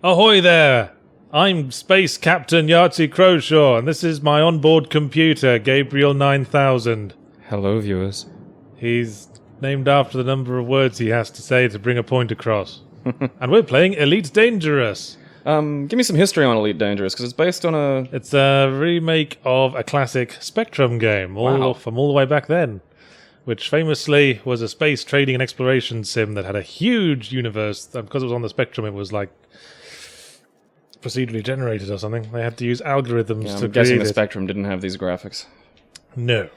Ahoy there! I'm Space Captain Yahtzee Crowshaw, and this is my onboard computer, Gabriel 9000. Hello, viewers. He's named after the number of words he has to say to bring a point across. And we're playing Elite Dangerous. Give me some history on Elite Dangerous, because it's based on a... It's a remake of a classic Spectrum game, from all the way back then, which famously was a space trading and exploration sim that had a huge universe. Because it was on the Spectrum, it was like procedurally generated or something. They had to use algorithms to I'm guessing create the it. Spectrum didn't have these graphics. No.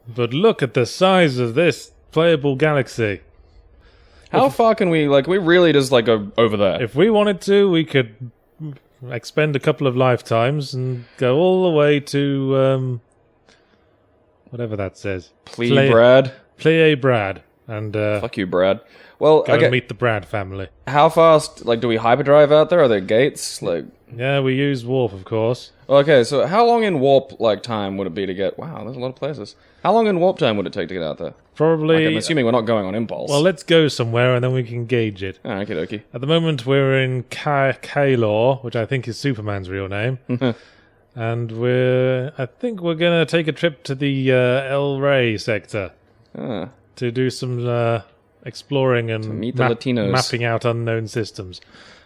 But look at the size of this playable galaxy. How far can we, we really just, go over there? If we wanted to, we could expend a couple of lifetimes and go all the way to, whatever that says. Brad? Play Brad. And, Fuck you, Brad. Well, go and meet the Brad family. How fast, do we hyperdrive out there? Are there gates? Yeah, we use warp, of course. Okay, so how long in warp, time would it be to get... Wow, there's a lot of places. How long in warp time would it take to get out there? Probably... I'm assuming we're not going on impulse. Well, let's go somewhere and then we can gauge it. Oh, okie dokie. At the moment, we're in Kaylor, which I think is Superman's real name. And I think we're going to take a trip to the El Rey sector to do some exploring and to meet the Latinos. Mapping out unknown systems.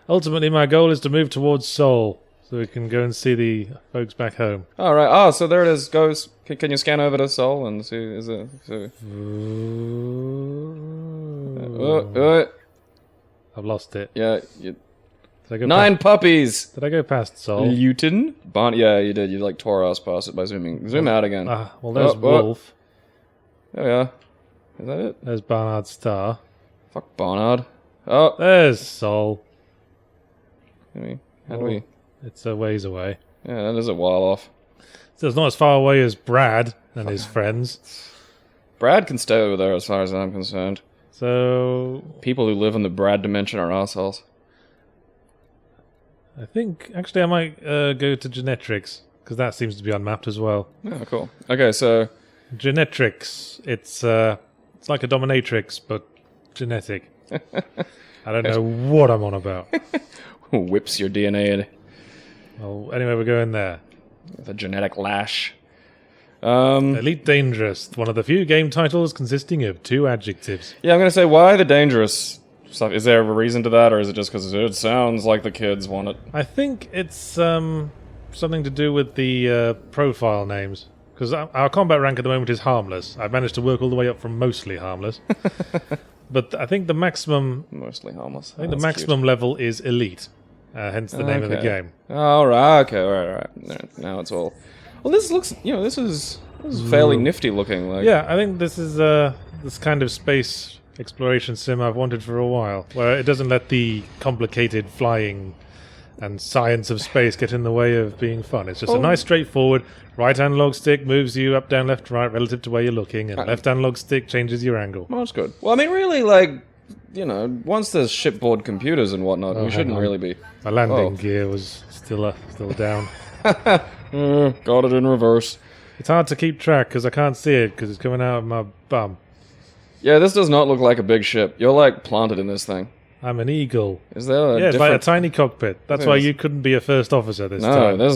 Ultimately, my goal is to move towards Sol, so we can go and see the folks back home. All right. Oh, so there it is. Goes. Can you scan over to Sol and see? Is it? I've lost it. Yeah. Did I go 9 puppies. Did I go past Sol? Luton. Yeah, you did. You tore us past it by zooming. Zoom out again. Well, there's Wolf. There we are. Is that it? There's Barnard Star. Fuck Barnard. Oh, there's Sol. How do we? It's a ways away. Yeah, that is a while off. So it's not as far away as Brad and his friends. Brad can stay over there as far as I'm concerned. So... people who live in the Brad dimension are assholes. I think... actually, I might go to Genetrix, because that seems to be unmapped as well. Oh, cool. Okay, so... Genetrix. It's like a dominatrix, but genetic. I don't know what I'm on about. Whips your DNA in. Well, anyway, we're going there. With a genetic lash. Elite Dangerous, one of the few game titles consisting of 2 adjectives. Yeah, I'm going to say, why the dangerous stuff? Is there a reason to that, or is it just because it sounds like the kids want it? I think it's something to do with the profile names. Because our combat rank at the moment is harmless. I've managed to work all the way up from mostly harmless. But I think the maximum... mostly harmless. I think the maximum level is elite. Hence the name of the game. Oh, right. Okay, right. Now it's all... Well, this looks... this is fairly nifty looking. Yeah, I think this is this kind of space exploration sim I've wanted for a while. Where it doesn't let the complicated flying and science of space get in the way of being fun. It's just a nice straightforward... right analog stick moves you up, down, left, right relative to where you're looking, and left analog stick changes your angle. Well, that's good. Well, I mean, really, once there's shipboard computers and whatnot, we shouldn't really be... My landing gear was still down. Got it in reverse. It's hard to keep track because I can't see it because it's coming out of my bum. Yeah, this does not look like a big ship. You're, planted in this thing. I'm an eagle. Is there it's like a tiny cockpit. That's why you couldn't be a first officer this time. No,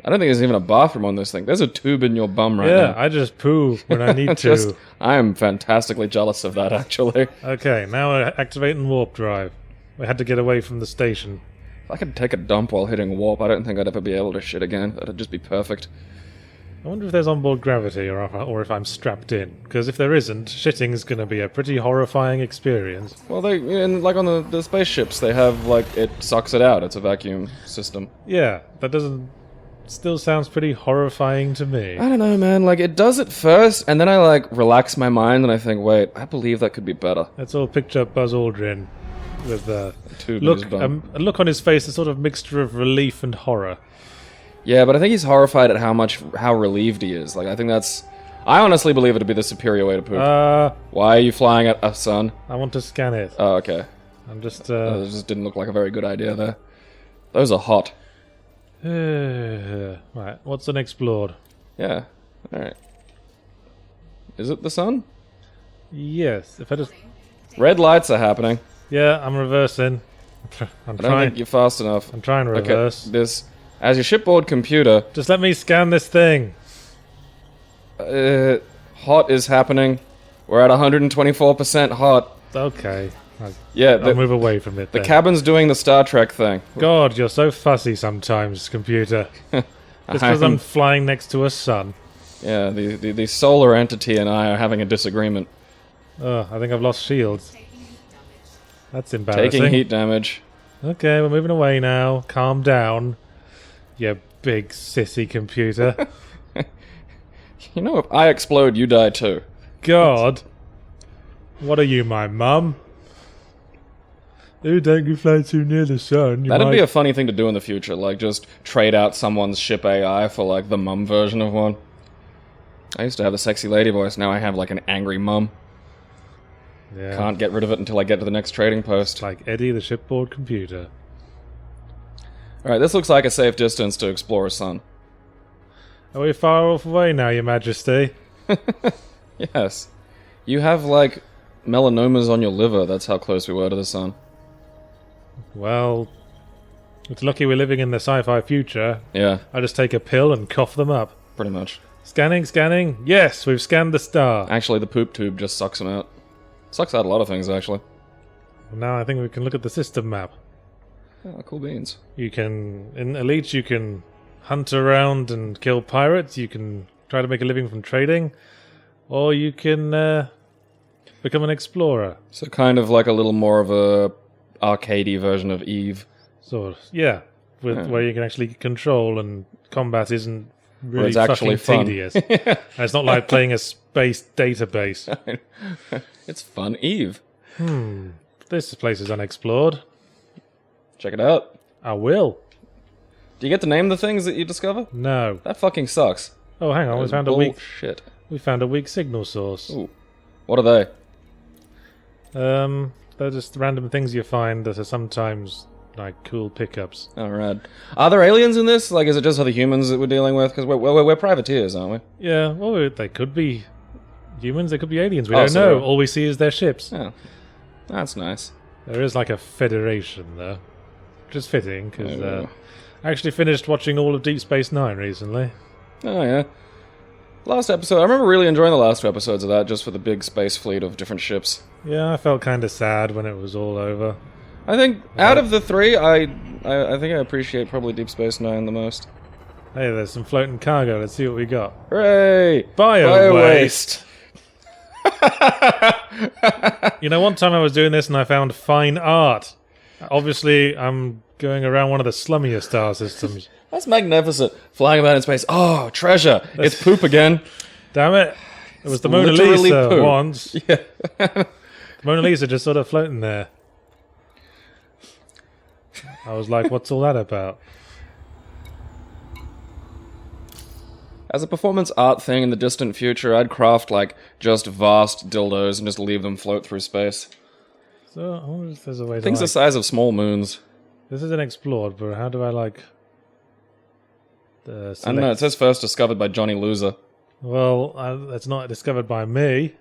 I don't think there's even a bathroom on this thing. There's a tube in your bum right now. Yeah, I just poo when I need to. I am fantastically jealous of that, actually. Okay, now we're activating warp drive. We had to get away from the station. If I could take a dump while hitting warp, I don't think I'd ever be able to shit again. That'd just be perfect. I wonder if there's onboard gravity or if I'm strapped in. Because if there isn't, shitting is going to be a pretty horrifying experience. Well, on the spaceships, they have, it sucks it out. It's a vacuum system. Yeah, that doesn't... still sounds pretty horrifying to me. I don't know, man. It does it first, and then I, relax my mind, and I think, wait, I believe that could be better. Let's all picture Buzz Aldrin with a look on his face, a sort of mixture of relief and horror. Yeah, but I think he's horrified at how relieved he is. I think that's... I honestly believe it to be the superior way to poop. Why are you flying at us, son? I want to scan it. Oh, okay. I'm just... It just didn't look like a very good idea there. Those are hot. Right, what's unexplored? Yeah, alright. Is it the sun? Yes, if I just... Red lights are happening. Yeah, I'm reversing. I'm I don't think you're fast enough. I'm trying to reverse. Okay, as your shipboard computer... Just let me scan this thing. Hot is happening. We're at 124% hot. Okay. I'll move away from it The then. cabin's doing the Star Trek thing. God, you're so fussy sometimes, computer. Just because I'm flying next to a sun. Yeah, the solar entity and I are having a disagreement. Oh, I think I've lost shields. That's embarrassing. Taking heat damage. Okay, we're moving away now. Calm down, you big sissy computer. You know, if I explode, you die too. God. What are you, my mum? Ooh, don't you fly too near the sun. That'd be a funny thing to do in the future, like just trade out someone's ship AI for like the mum version of one. I used to have a sexy lady voice, now I have like an angry mum. Yeah. Can't get rid of it until I get to the next trading post. Like Eddie the shipboard computer. Alright, this looks like a safe distance to explore a sun. Are we far off away now, your majesty? Yes. You have like melanomas on your liver, that's how close we were to the sun. Well, it's lucky we're living in the sci-fi future. Yeah, I just take a pill and cough them up. pretty much. Scanning, scanning. Yes, we've scanned the star. Actually, the poop tube just sucks them out. Sucks out a lot of things, actually. Now I think we can look at the system map. Oh, cool beans. You can, in Elite, you can hunt around and kill pirates. You can try to make a living from trading. Or you can become an explorer. So kind of like a little more of a arcadey version of Eve. Sort of, yeah. Where you can actually control and combat isn't really it's actually fucking fun. tedious. And it's not like playing a space database. It's fun Eve. This place is unexplored. Check it out. I will. Do you get to name the things that you discover? No. That fucking sucks. Oh, hang on. We That is found a weak. bullshit. We found a weak signal source. Ooh. What are they? They're just random things you find that are sometimes like cool pickups. Oh, rad. Are there aliens in this? Like, is it just other humans that we're dealing with? Because we're privateers, aren't we? Yeah. Well, they could be humans. They could be aliens. We Oh, don't so know. they're- All we see is their ships. Yeah. That's nice. There is like a federation though, which is fitting because Oh. I actually finished watching all of Deep Space Nine recently. Oh, yeah. Last episode, I remember really enjoying the last two episodes of that, just for the big space fleet of different ships. Yeah, I felt kind of sad when it was all over. I think, out of the three, I think I appreciate probably Deep Space Nine the most. Hey, there's some floating cargo. Let's see what we got. Hooray! Bio-waste. You know, one time I was doing this and I found fine art. Obviously, I'm going around one of the slummier star systems. That's magnificent. Flying about in space. Oh, treasure! It's poop again. Damn it. It was the Mona literally Lisa poo. once. Yeah. Mona Lisa just sort of floating there. I was like, what's all that about? As a performance art thing in the distant future, I'd craft, like, just vast dildos and just leave them float through space. So, I wonder if there's a way to Things the like... size of small moons. This isn't explored, but how do I, like... I don't know, it says first discovered by Johnny Loser. Well, it's not discovered by me.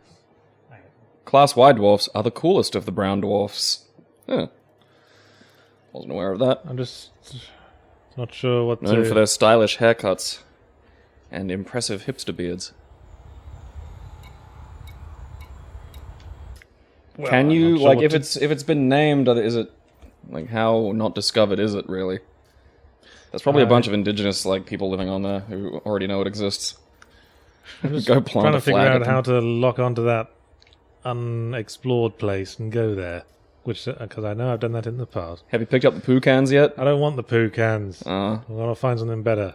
Class Y dwarfs are the coolest of the brown dwarfs. Huh. Wasn't aware of that. I'm just not sure what Known to... for their stylish haircuts and impressive hipster beards. Well, Can I'm you, not sure like, what if it's been named, is it, like, how not discovered is it, really? There's probably a bunch of indigenous, like, people living on there who already know it exists. I'm just Go plant trying a to figure flag out at how to lock onto that unexplored place and go there. Which, because I know I've done that in the past. Have you picked up the poo cans yet? I don't want the poo cans. Uh, I want to find something better.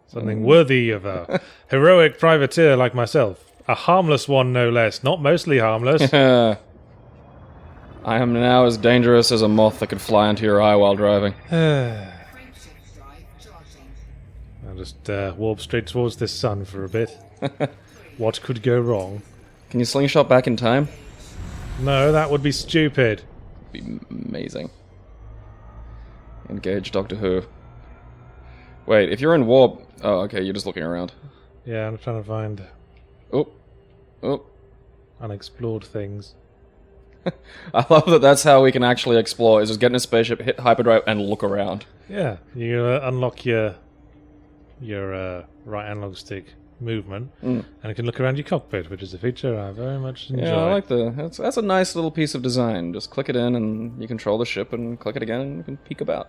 Something worthy of a heroic privateer like myself. A harmless one, no less. Not mostly harmless. I am now as dangerous as a moth that could fly into your eye while driving. I'll just warp straight towards this sun for a bit. What could go wrong? Can you slingshot back in time? No, that would be stupid. Be amazing. Engage Doctor Who. Wait, if you're in warp... Oh, okay, you're just looking around. Yeah, I'm trying to find Oh. Oh. unexplored things. I love that that's how we can actually explore, is just get in a spaceship, hit hyperdrive, and look around. Yeah, you unlock your right analog stick movement, and you can look around your cockpit, which is a feature I very much enjoy. Yeah, I like that's a nice little piece of design. Just click it in, and you control the ship, and click it again, and you can peek about.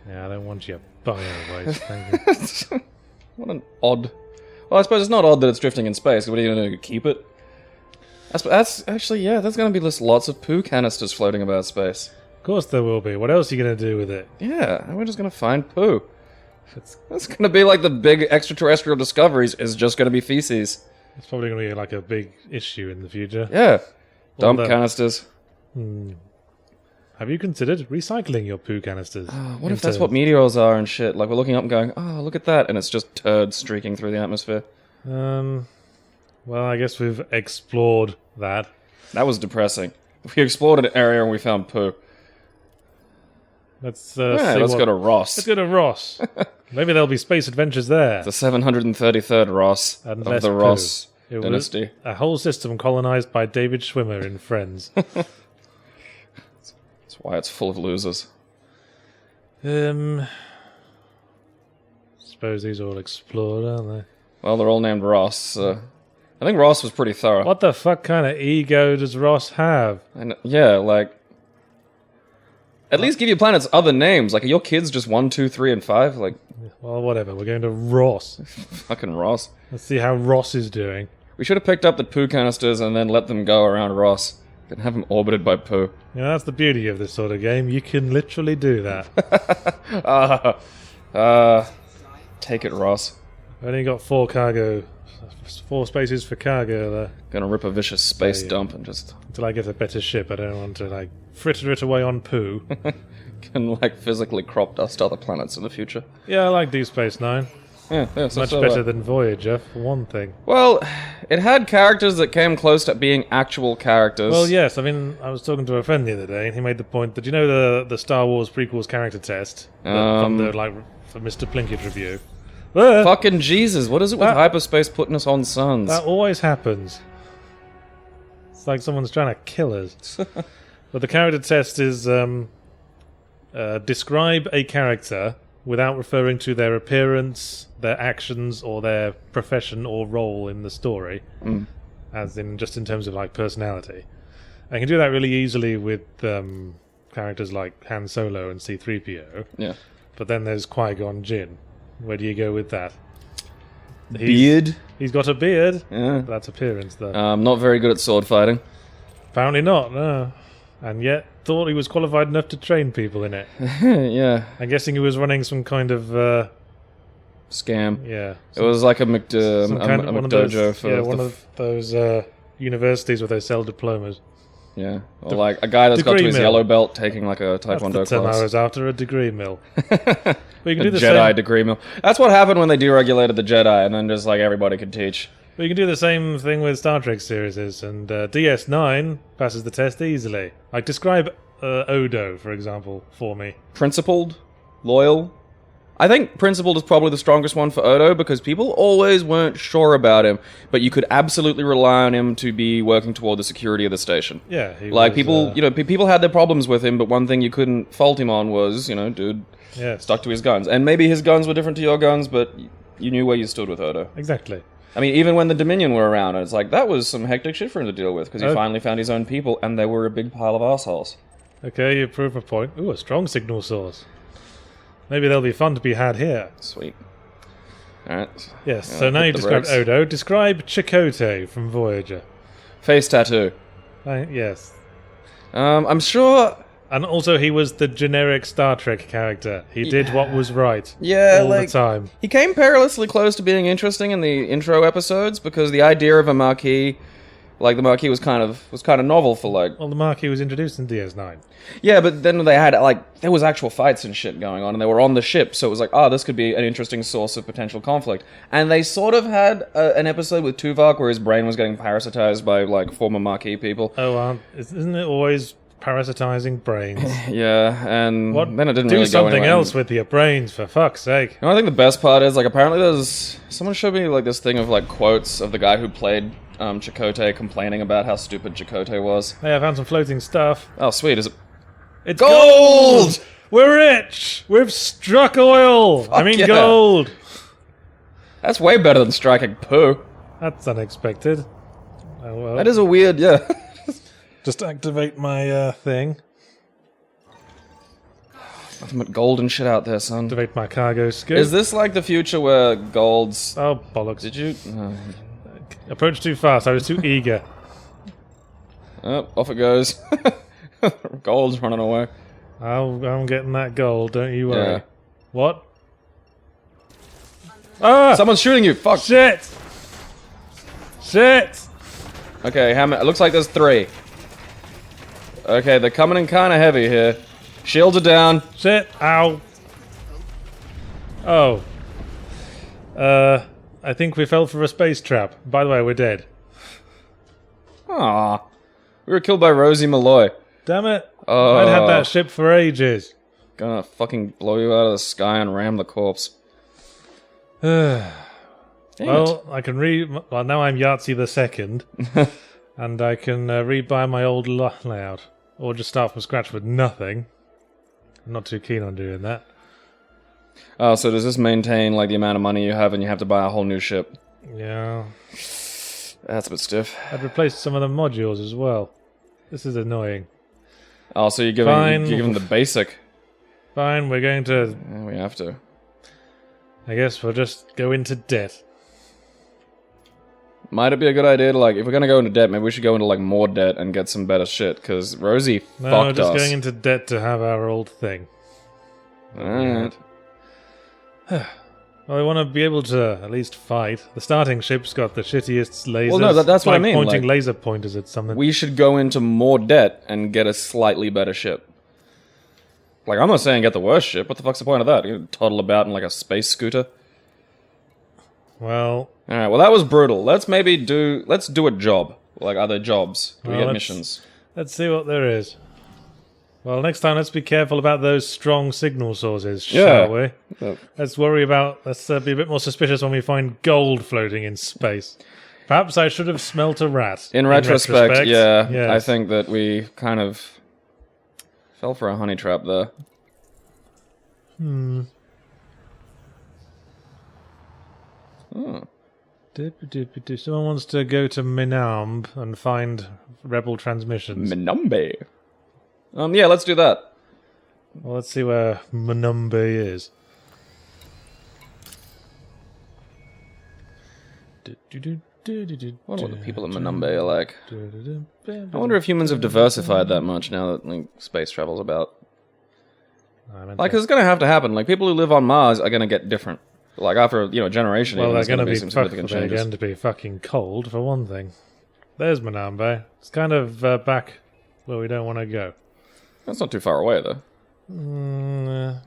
Yeah, I don't want your bio waste, thank you. What an odd... Well, I suppose it's not odd that it's drifting in space. What are you going to do, keep it? That's actually, yeah, there's going to be lots of poo canisters floating about space. Of course there will be. What else are you going to do with it? Yeah, we're just going to find poo. That's going to be like the big extraterrestrial discoveries is just going to be feces. It's probably going to be like a big issue in the future. Yeah. Dump canisters. Have you considered recycling your poo canisters? What if that's what meteors are and shit? Like, we're looking up and going, oh, look at that, and it's just turds streaking through the atmosphere. Well, I guess we've explored that. That was depressing. We explored an area and we found poo. Let's go to Ross. Let's go to Ross. Maybe there'll be space adventures there. The 733rd Ross And of the poo. Ross It was dynasty. a whole system colonized by David Schwimmer in Friends. That's why it's full of losers. Suppose these are all explored, aren't they? Well, they're all named Ross. I think Ross was pretty thorough. What the fuck kind of ego does Ross have? And, yeah, like... At least give your planets other names. Like, are your kids just 1, 2, 3, and 5? Like... Well, whatever. We're going to Ross. Fucking Ross. Let's see how Ross is doing. We should have picked up the poo canisters and then let them go around Ross. And have them orbited by poo. You know, that's the beauty of this sort of game. You can literally do that. Take it, Ross. Only got 4 spaces for cargo there. Gonna rip a vicious space dump and just... Until I get a better ship, I don't want to, like, fritter it away on poo. Can, like, physically crop dust other planets in the future. Yeah, I like Deep Space Nine. Yeah, so Much better than Voyager, for one thing. Well, it had characters that came close to being actual characters. Well, yes, I mean, I was talking to a friend the other day, and he made the point that, you know, the Star Wars prequels character test? From the, like, for Mr. Plinkett review? Fucking Jesus, what is it with hyperspace putting us on suns? That always happens. It's like someone's trying to kill us. But the character test is describe a character without referring to their appearance, their actions, or their profession or role in the story, as in just in terms of like personality. I can do that really easily with characters like Han Solo and C-3PO. Yeah. But then there's Qui-Gon Jinn. Where do you go with that? Beard? He's got a beard. Yeah. That's appearance, though. Not very good at sword fighting. Apparently not, no. And yet thought he was qualified enough to train people in it. Yeah. I'm guessing he was running some kind of... scam. Yeah. It was like a McDojo for... Yeah, one of those universities where they sell diplomas. Yeah. Or like a guy that's got to his yellow belt taking like a Taekwondo That's the 10 class. hours after a degree mill. But you can do the Jedi same. degree mill. That's what happened when they deregulated the Jedi, and then just like everybody could teach. But you can do the same thing with Star Trek series, and DS9 passes the test easily. Like, describe Odo, for example, for me. Principled, loyal. I think principled is probably the strongest one for Odo because people always weren't sure about him, but you could absolutely rely on him to be working toward the security of the station. Yeah, people had their problems with him, but one thing you couldn't fault him on was, dude stuck to his guns. And maybe his guns were different to your guns, but you knew where you stood with Odo. Exactly. I mean, even when the Dominion were around, it's like, that was some hectic shit for him to deal with, because he finally found his own people, and they were a big pile of assholes. Okay, you prove a point. Ooh, a strong signal source. Maybe they'll be fun to be had here. Sweet. Alright. Yes, so now you've described Odo. Describe Chakotay from Voyager. Face tattoo. Yes. I'm sure... And also, he was the generic Star Trek character. He did what was right all the time. He came perilously close to being interesting in the intro episodes, because the idea of a Maquis... Like, the Maquis was kind of novel for, like... Well, the Maquis was introduced in DS9. Yeah, but then they had, like... There was actual fights and shit going on, and they were on the ship, so it was like, this could be an interesting source of potential conflict. And they sort of had an episode with Tuvok where his brain was getting parasitized by, like, former Maquis people. Oh, isn't it always parasitizing brains? Yeah, and then it didn't really go Do something anywhere. else with your brains, for fuck's sake. You know, I think the best part is, like, apparently there's... Someone showed me, like, this thing of, like, quotes of the guy who played Chakotay complaining about how stupid Chakotay was. Hey, I found some floating stuff. Oh, sweet. Is it It's gold? We're rich! We've struck oil! Yeah. Gold! That's way better than striking poo. That's unexpected. Oh, well. That is a weird, yeah. Just activate my thing. Nothing but gold and shit out there, son. Activate my cargo scoop. Is this like the future where gold's... Oh, bollocks. Did you... Approach too fast. I was too eager. Oh, off it goes. Gold's running away. I'm getting that gold, don't you worry. Yeah. What? Ah! Someone's shooting you! Fuck! Shit! Shit! Okay, how many? It looks like there's 3. Okay, they're coming in kind of heavy here. Shields are down. Shit! Ow! Oh. I think we fell for a space trap. By the way, we're dead. Aww. We were killed by Rosie Malloy. Damn it! I'd had that ship for ages. Gonna fucking blow you out of the sky and ram the corpse. Damn Well, it. I can well, now I'm Yahtzee the Second, and I can rebuy my old layout, or just start from scratch with nothing. I'm not too keen on doing that. Oh, so does this maintain like the amount of money you have, and you have to buy a whole new ship? Yeah, That's a bit stiff. I'd replaced some of the modules as well. This is annoying. Oh, so you're Fine. giving the basic. Fine, we're going to. Yeah, we have to. I guess we'll just go into debt. Might it be a good idea to like, if we're gonna go into debt, maybe we should go into like more debt and get some better shit, because Rosie No, fucked just us. going into debt to have our old thing. Alright. Well, I want to be able to at least fight. The starting ship's got the shittiest lasers. Well, no, that's what I mean, Pointing like- laser pointers at something. We should go into more debt and get a slightly better ship. Like, I'm not saying get the worst ship. What the fuck's the point of that? You toddle about in like a space scooter? Well, Alright, well that was brutal. Let's do a job. Like other jobs. Do we Well, get let's- missions? let's see what there is. Well, next time let's be careful about those strong signal sources, Yeah. shall we? Oh. Let's be a bit more suspicious when we find gold floating in space. Perhaps I should have smelt a rat. In retrospect, yeah, Yes. I think that we kind of fell for a honey trap there. Someone wants to go to Minamb and find rebel transmissions. Minambe. Yeah, let's do that. Well, let's see where Minambe is. I wonder what the people in Minambe are like. I wonder if humans have diversified that much now that like, space travel's about. Like, it's gonna have to happen. Like, people who live on Mars are gonna get different. Like, after, a generation, Well, even, they're there's gonna going to be be some significant they're changes. going to be fucking cold, for one thing. There's Minambe. It's kind of back where we don't want to go. That's not too far away, though.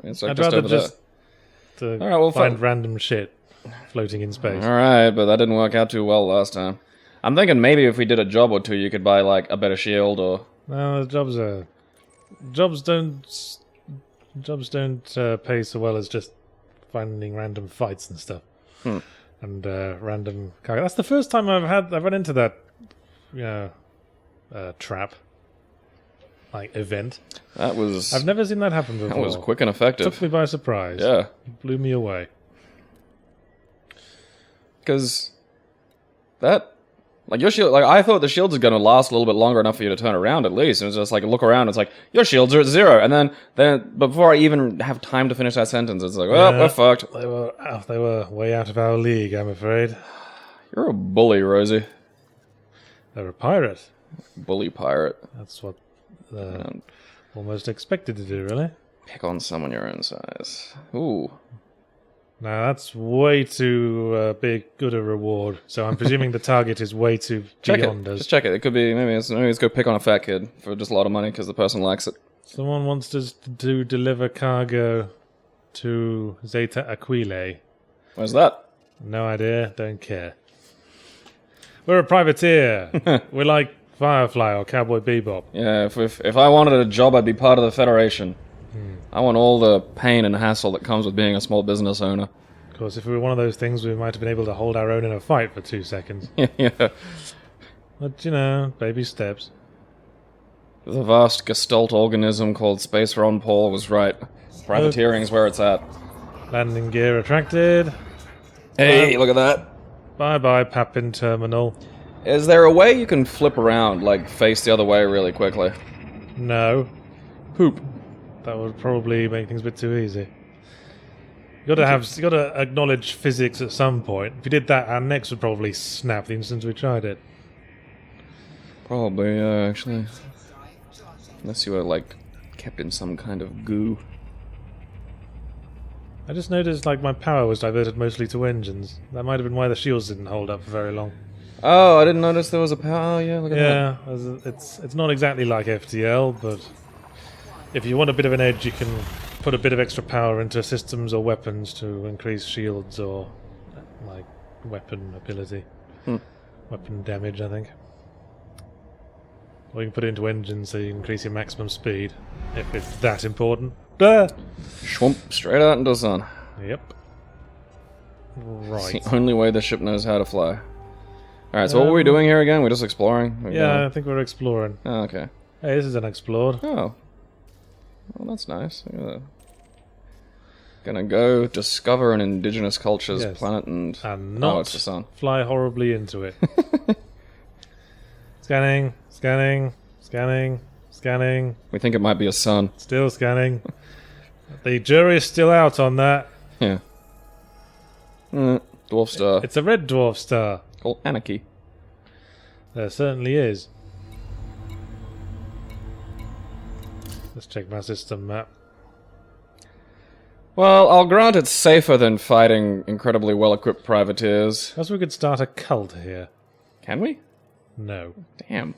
It's like I'd just rather over just All right, well, find fine. random shit floating in space. there. Alright, but that didn't work out too well last time. I'm thinking maybe if we did a job or two, you could buy, like, a better shield or... No, the jobs don't pay so well as just finding random fights and stuff. And random cargo. That's the first time I've run into that trap event. That was... I've never seen that happen before. That was quick and effective. Took me by surprise. Yeah. Blew me away. Because that... Like, your shield... Like, I thought the shields are going to last a little bit longer enough for you to turn around, at least. It was just like, look around, it's like, your shields are at 0. And then before I even have time to finish that sentence, it's like, well, we're fucked. They were way out of our league, I'm afraid. You're a bully, Rosie. They're a pirate. Bully pirate. That's what almost expected to do, really. Pick on someone your own size. Ooh. Now, that's way too good a reward. So I'm presuming the target is way too Check beyond it. us. Just check it. It could be, maybe it's go pick on a fat kid for just a lot of money because the person likes it. Someone wants us to deliver cargo to Zeta Aquile. Where's that? No idea, don't care. We're a privateer. We're like Firefly or Cowboy Bebop. Yeah, if I wanted a job, I'd be part of the Federation. I want all the pain and hassle that comes with being a small business owner. Of course, if we were one of those things, we might have been able to hold our own in a fight for 2 seconds. Yeah. But, you know, baby steps. The vast gestalt organism called Space Ron Paul was right. Privateering's where it's at. Landing gear attracted. Hey, look at that. Bye-bye, Papin Terminal. Is there a way you can flip around, like face the other way really quickly? No. Poop. That would probably make things a bit too easy. You gotta acknowledge physics at some point. If you did that, our necks would probably snap the instant we tried it. Probably, yeah, actually. Unless you were, like, kept in some kind of goo. I just noticed, like, my power was diverted mostly to engines. That might have been why the shields didn't hold up for very long. Oh, I didn't notice there was a power. Oh, yeah, look at that. Yeah, it's not exactly like FTL, but if you want a bit of an edge, you can put a bit of extra power into systems or weapons to increase shields or, like, weapon ability. Weapon damage, I think. Or you can put it into engines so you increase your maximum speed, if it's that important. Schwump, straight out into the sun. Yep. It's Right. the only way the ship knows how to fly. Alright, so what were we doing here again? We're just exploring? Yeah, I think we're exploring. Oh, okay. Hey, this is unexplored. Oh. Well, that's nice. Look at that. Gonna go discover an indigenous culture's planet and not it's the sun. fly horribly into it. Scanning, scanning, scanning, scanning. We think it might be a sun. Still scanning. The jury is still out on that. Yeah. Dwarf star. It's a red dwarf star. Called Anarchy. There certainly is. Let's check my system map. Well, I'll grant it's safer than fighting incredibly well-equipped privateers. Perhaps we could start a cult here. Can we? No. Damn.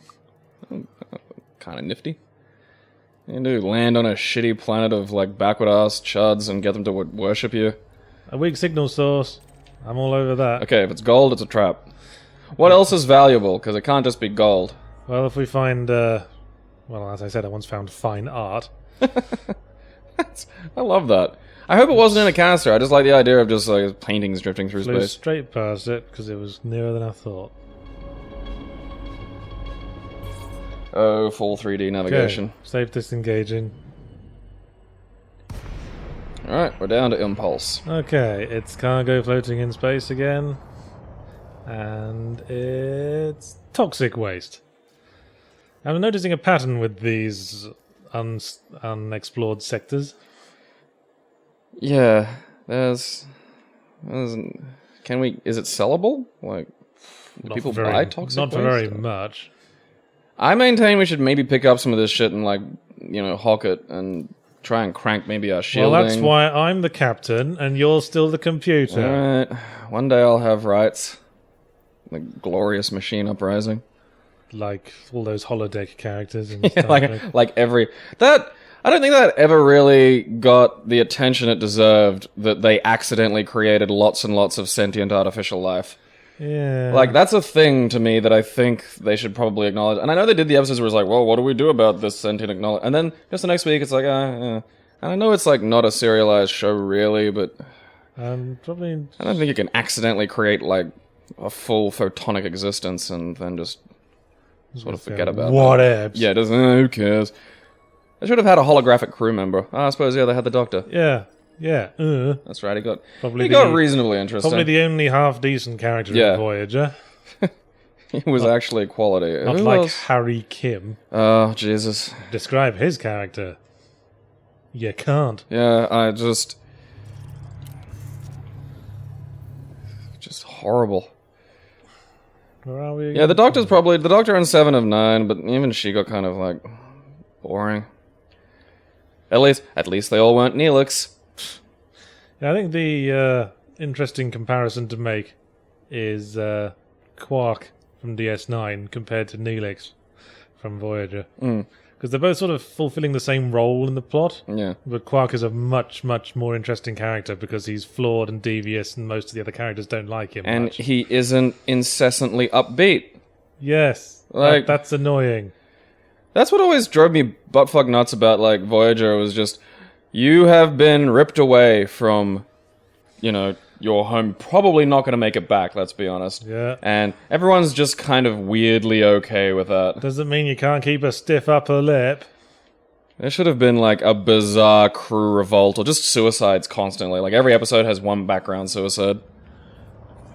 Kind of nifty. You do land on a shitty planet of, like, backward-ass chuds and get them to worship you. A weak signal source. I'm all over that. Okay, if it's gold, it's a trap. What else is valuable? Because it can't just be gold. Well, if we find, well, as I said, I once found fine art. I love that. I hope it wasn't in a canister. I just like the idea of just, like, paintings drifting through Flew space. straight past it because it was nearer than I thought. Oh, full 3D navigation. Okay. Safe disengaging. Alright, we're down to impulse. Okay, it's cargo floating in space again. And it's toxic waste. I'm noticing a pattern with these unexplored sectors. Yeah, there's can we, is it sellable? Like, do people buy toxic Not waste? for very much. I maintain we should maybe pick up some of this shit and, like, you know, hawk it and try and crank maybe our shielding. Well, that's why I'm the captain and you're still the computer. Alright, one day I'll have rights. The glorious machine uprising. Like all those holodeck characters. In Yeah, Star Trek. like every... That... I don't think that ever really got the attention it deserved, that they accidentally created lots and lots of sentient artificial life. Yeah. Like, that's a thing to me that I think they should probably acknowledge. And I know they did the episodes where it's like, well, what do we do about this sentient acknowledge? And then just the next week it's like, And I know it's, like, not a serialized show really, but... probably... I don't think you can accidentally create, like, a full photonic existence and then just sort of forget about Whatevs. Yeah, it doesn't... who cares? They should have had a holographic crew member. I suppose, yeah, they had the Doctor. Yeah. That's right, he got Probably reasonably interesting. Probably the only half-decent character in Voyager. He was actually quality. Not Who like else? Harry Kim. Oh, Jesus. Describe his character. You can't. Yeah, I just horrible. Where are we again? Yeah, the Doctor in 7 of 9, but even she got kind of, like, boring. At least they all weren't Neelix. Yeah, I think the interesting comparison to make is Quark from DS9 compared to Neelix from Voyager. Because they're both sort of fulfilling the same role in the plot. Yeah. But Quark is a much, much more interesting character because he's flawed and devious and most of the other characters don't like him And much. he isn't incessantly upbeat. Yes. Like- that's annoying. That's what always drove me buttfuck nuts about, like, Voyager was just, you have been ripped away from, you know, you're home, probably not going to make it back, let's be honest. Yeah. And everyone's just kind of weirdly okay with that. Doesn't mean you can't keep a stiff upper lip. There should have been, like, a bizarre crew revolt, or just suicides constantly. Like, every episode has one background suicide.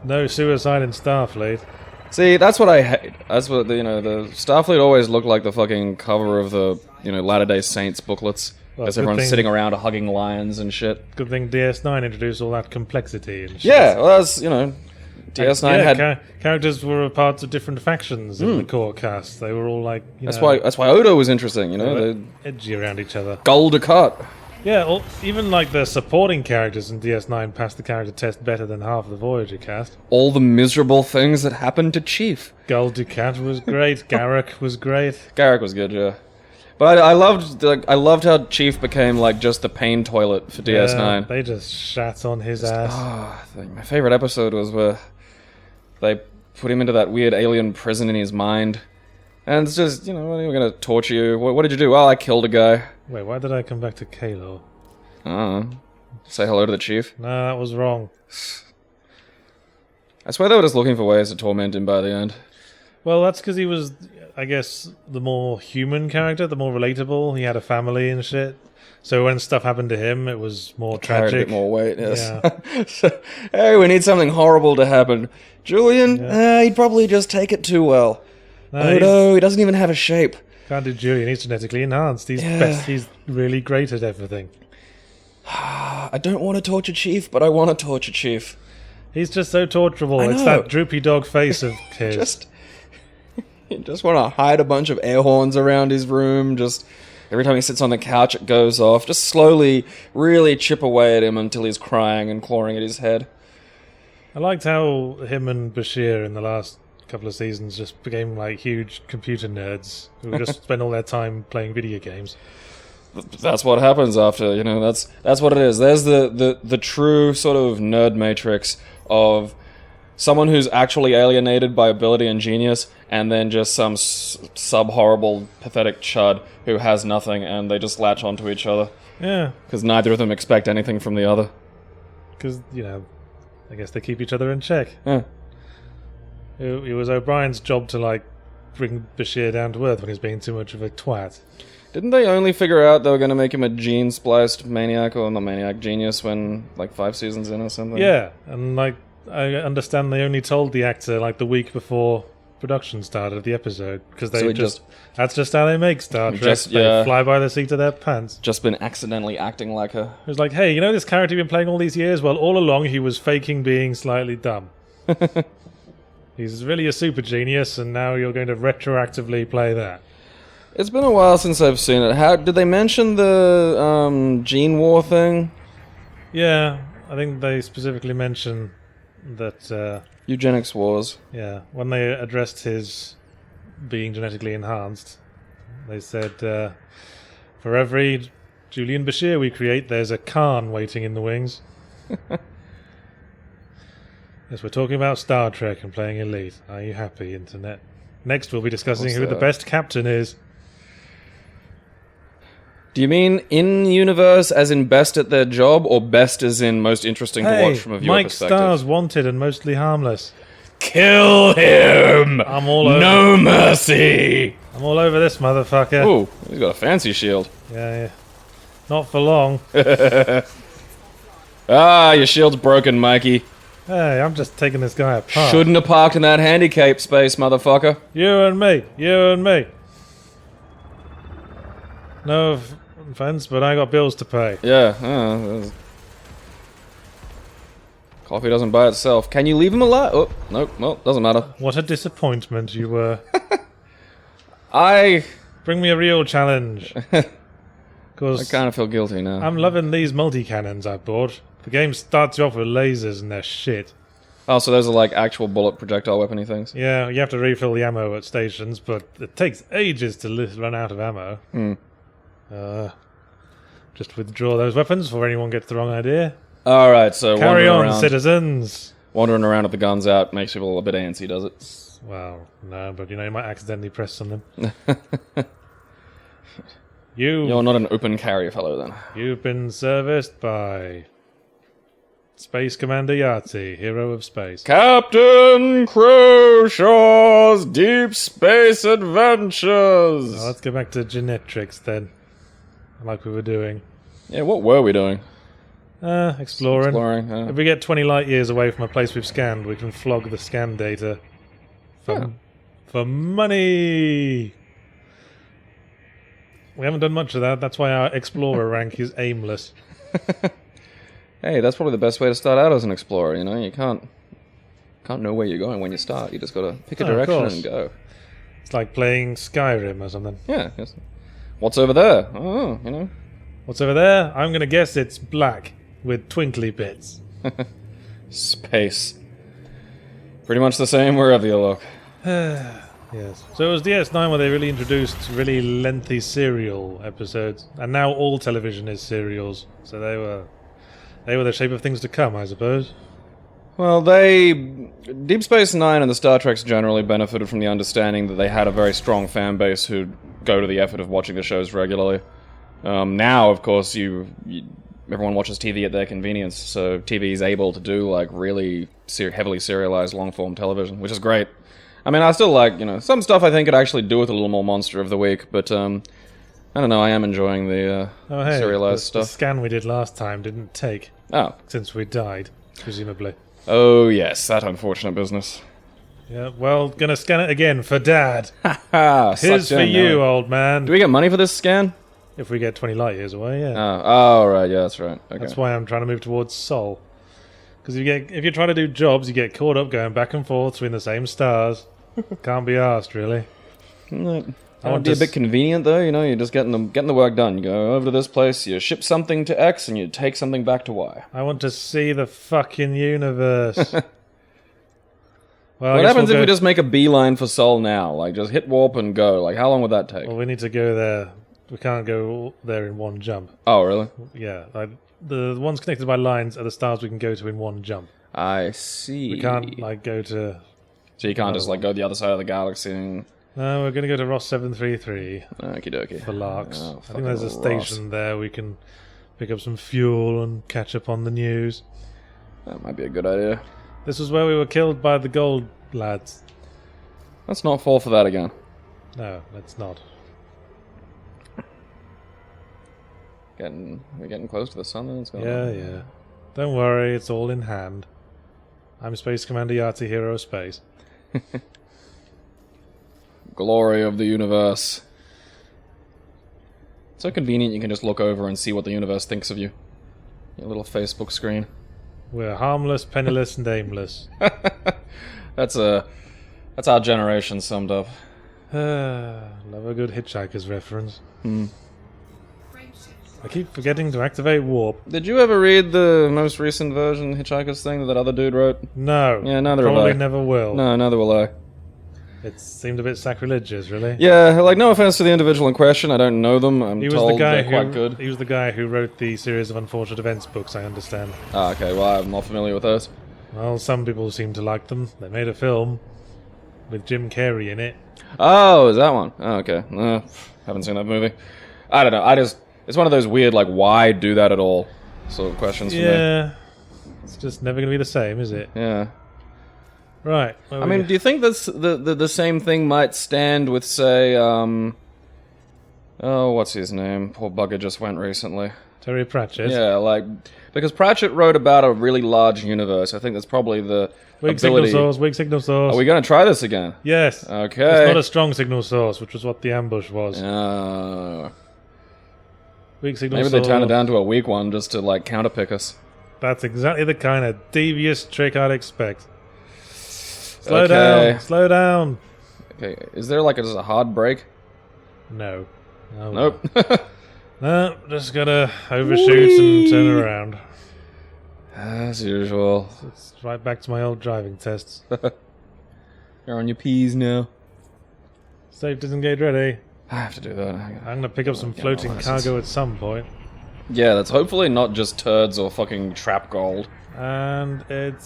No suicide in Starfleet. See, that's what I hate. That's what, the Starfleet always looked like the fucking cover of the, Latter-day Saints booklets. Well, As good everyone's thing- sitting around hugging lions and shit. Good thing DS9 introduced all that complexity and shit. Yeah, well, that's, DS9 had... characters were parts of different factions in the core cast. They were all like, That's why Odo was interesting, they're the edgy around each other. Gul Dukat. Yeah, even like the supporting characters in DS9 passed the character test better than half of the Voyager cast. All the miserable things that happened to Chief. Gul Dukat was great. Garak was great. Garak was good, yeah. But I loved how Chief became like just the pain toilet for DS9. Yeah, they just shat on his ass. My favorite episode was where they put him into that weird alien prison in his mind. And it's just, what are we going to torture you? What did you do? Well, I killed a guy. Wait, why did I come back to Kalo? I don't know. Say hello to the Chief. No, that was wrong. I swear they were just looking for ways to torment him by the end. Well, that's because he was, I guess, the more human character, the more relatable. He had a family and shit. So when stuff happened to him, it was more Carried tragic. a bit more weight, yes. Yeah. So, hey, we need something horrible to happen. Julian, he'd probably just take it too well. No, He doesn't even have a shape. can't do Julian. He's genetically enhanced. He's best. He's really great at everything. I don't want to torture Chief, but I want to torture Chief. He's just so torturable. It's know. that droopy dog face of his. You just want to hide a bunch of air horns around his room. Just every time he sits on the couch, it goes off. Just slowly, really chip away at him until he's crying and clawing at his head. I liked how him and Bashir in the last couple of seasons just became like huge computer nerds who just spend all their time playing video games. That's what happens after, that's what it is. There's the true sort of nerd matrix of someone who's actually alienated by ability and genius, and then just some sub-horrible, pathetic chud who has nothing, and they just latch onto each other. Yeah, Because neither of them expect anything from the other. because, I guess they keep each other in check. Yeah. It was O'Brien's job to, like, bring Bashir down to earth when he's being too much of a twat. Didn't they only figure out they were going to make him a gene-spliced maniac, or not maniac, genius, when, 5 seasons in or something? Yeah, and, I understand they only told the actor, the week before production started of the episode, because they So that's just how they make Star Trek. They fly by the seat of their pants. Just been accidentally acting like a... It was like, hey, this character you've been playing all these years? Well, all along he was faking being slightly dumb. He's really a super genius, and now you're going to retroactively play that. It's been a while since I've seen it. How did they mention the gene war thing? Yeah, I think they specifically mention that, Eugenics wars. yeah, when they addressed his being genetically enhanced, they said, for every Julian Bashir we create, there's a Khan waiting in the wings. Yes, we're talking about Star Trek and playing Elite. Are you happy, Internet? Next, we'll be discussing who the best captain is. Do you mean in-universe as in best at their job, or best as in most interesting to watch from a viewer Mike perspective? Starr's wanted and mostly harmless. Kill him! I'm all over. No mercy! I'm all over this motherfucker. Ooh, he's got a fancy shield. Yeah. Not for long. Ah, your shield's broken, Mikey. Hey, I'm just taking this guy apart. Shouldn't have parked in that handicap space, motherfucker. You and me. You and me. No offense, but I got bills to pay. Yeah, coffee doesn't buy itself. Can you leave him alive? Oh, nope, well, doesn't matter. What a disappointment you were. I Bring me a real challenge. Because kind of feel guilty now. I'm loving these multi-cannons I bought. The game starts you off with lasers and they're shit. Oh, so those are like actual bullet projectile weapony things? Yeah, you have to refill the ammo at stations, but it takes ages to run out of ammo. Just withdraw those weapons before anyone gets the wrong idea. Alright, so Carry on, around, citizens! wandering around with the guns out makes people a bit antsy, does it? Well, no, but you might accidentally press something. You're not an open carry fellow then. You've been serviced by Space Commander Yahtzee, hero of space. Captain Crowshaw's Deep Space Adventures! Well, let's go back to Genetrix then, like we were doing. Yeah, what were we doing? Exploring. Yeah. If we get 20 light years away from a place we've scanned, we can flog the scan data for money. We haven't done much of that. That's why our explorer rank is aimless. Hey, that's probably the best way to start out as an explorer, you know? You can't know where you're going when you start. You just gotta pick a direction and go. It's like playing Skyrim or something. Yeah. Yes. What's over there? Oh, you know. What's over there? I'm gonna guess it's black with twinkly bits. Space. Pretty much the same wherever you look. Yes. So it was DS9 where they really introduced really lengthy serial episodes, and now all television is serials. So they were the shape of things to come, I suppose. Well, Deep Space Nine and the Star Treks generally benefited from the understanding that they had a very strong fan base who'd go to the effort of watching the shows regularly. Now, of course, everyone watches TV at their convenience, so TV is able to do like really heavily serialized long-form television, which is great. I mean, I still like, you know, some stuff I think could actually do with a little more Monster of the Week, but I don't know, I am enjoying the serialized stuff. The scan we did last time didn't take. Oh. Since we died, presumably. Oh, yes, that unfortunate business. Yeah, well, gonna scan it again for Dad. Ha! Here's for you, old man. Do we get money for this scan? If we get 20 light years away, yeah. Oh, right, yeah, that's right. Okay. That's why I'm trying to move towards Sol. Because if you're trying to do jobs, you get caught up going back and forth between the same stars. Can't be asked, really. That would be a bit convenient, though. You know, you're just getting the work done. You go over to this place, you ship something to X, and you take something back to Y. I want to see the fucking universe. What happens if we just make a beeline for Sol now? Like, just hit warp and go. Like, how long would that take? Well, we need to go there. We can't go there in one jump. Oh, really? Yeah. Like, the ones connected by lines are the stars we can go to in one jump. I see. We can't, like, go to... So you can't just, like, go to the other side of the galaxy and... No, we're going to go to Ross 733. Okie dokie. For larks. Oh, I think there's a station there we can pick up some fuel and catch up on the news. That might be a good idea. This was where we were killed by the gold lads. Let's not fall for that again. No, let's not. We're getting close to the sun then? Yeah. Don't worry, it's all in hand. I'm Space Commander Yahtzee, hero of space. Glory of the universe. It's so convenient you can just look over and see what the universe thinks of you. Your little Facebook screen. We're harmless, penniless, and aimless. That's our generation summed up. Love a good Hitchhiker's reference. I keep forgetting to activate warp. Did you ever read the most recent version Hitchhiker's thing that other dude wrote? No. Yeah, neither have I. Probably never will. No, neither will I. It seemed a bit sacrilegious, really. Yeah, like, no offense to the individual in question, I don't know them. I'm told they're quite good. He was the guy who wrote the series of Unfortunate Events books, I understand. Ah, okay, well, I'm not familiar with those. Well, some people seem to like them. They made a film with Jim Carrey in it. Oh, is that one? Oh, okay. Haven't seen that movie. I don't know, it's one of those weird, like, why do that at all sort of questions for me. Yeah. It's just never going to be the same, is it? Yeah. Right. I mean, do you think that's the same thing might stand with, say, what's his name? Poor bugger just went recently. Terry Pratchett? Yeah, like, because Pratchett wrote about a really large universe. I think that's probably the Weak ability... signal source. Are we going to try this again? Yes. Okay. It's not a strong signal source, which was what the ambush was. Weak signal source. Maybe they turned it down to a weak one just to, like, counterpick us. That's exactly the kind of devious trick I'd expect. Slow down. Okay, is there like a hard break? No. Nope. No, just gotta overshoot and turn around. As usual. It's right back to my old driving tests. You're on your P's now. Safe disengage ready. I have to do that. I'm gonna pick up some floating cargo at some point. Yeah, that's hopefully not just turds or fucking trap gold. And it's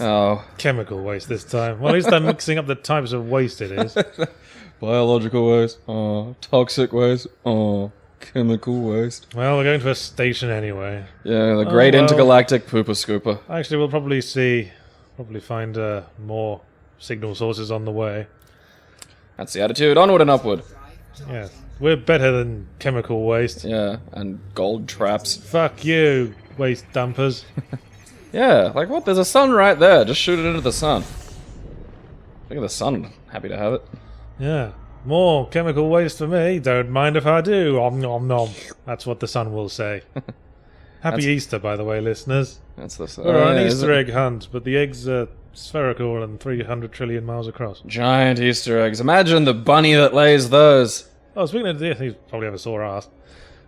chemical waste this time. Well, at least I'm mixing up the types of waste it is. Biological waste. Toxic waste. Chemical waste. Well, we're going to a station anyway. Yeah, the great well. intergalactic pooper scooper. Actually, we'll probably find more signal sources on the way. That's the attitude. Onward and upward. Yes. We're better than chemical waste. Yeah, and gold traps. Fuck you, waste dumpers. Yeah, like what? There's a sun right there. Just shoot it into the sun. Look at the sun. Happy to have it. Yeah. More chemical waste for me. Don't mind if I do. Om nom nom. That's what the sun will say. Happy Easter, by the way, listeners. That's the sun. We're on an Easter egg hunt, but the eggs are spherical and 300 trillion miles across. Giant Easter eggs. Imagine the bunny that lays those. Oh, speaking of DS, he's probably have a sore ass.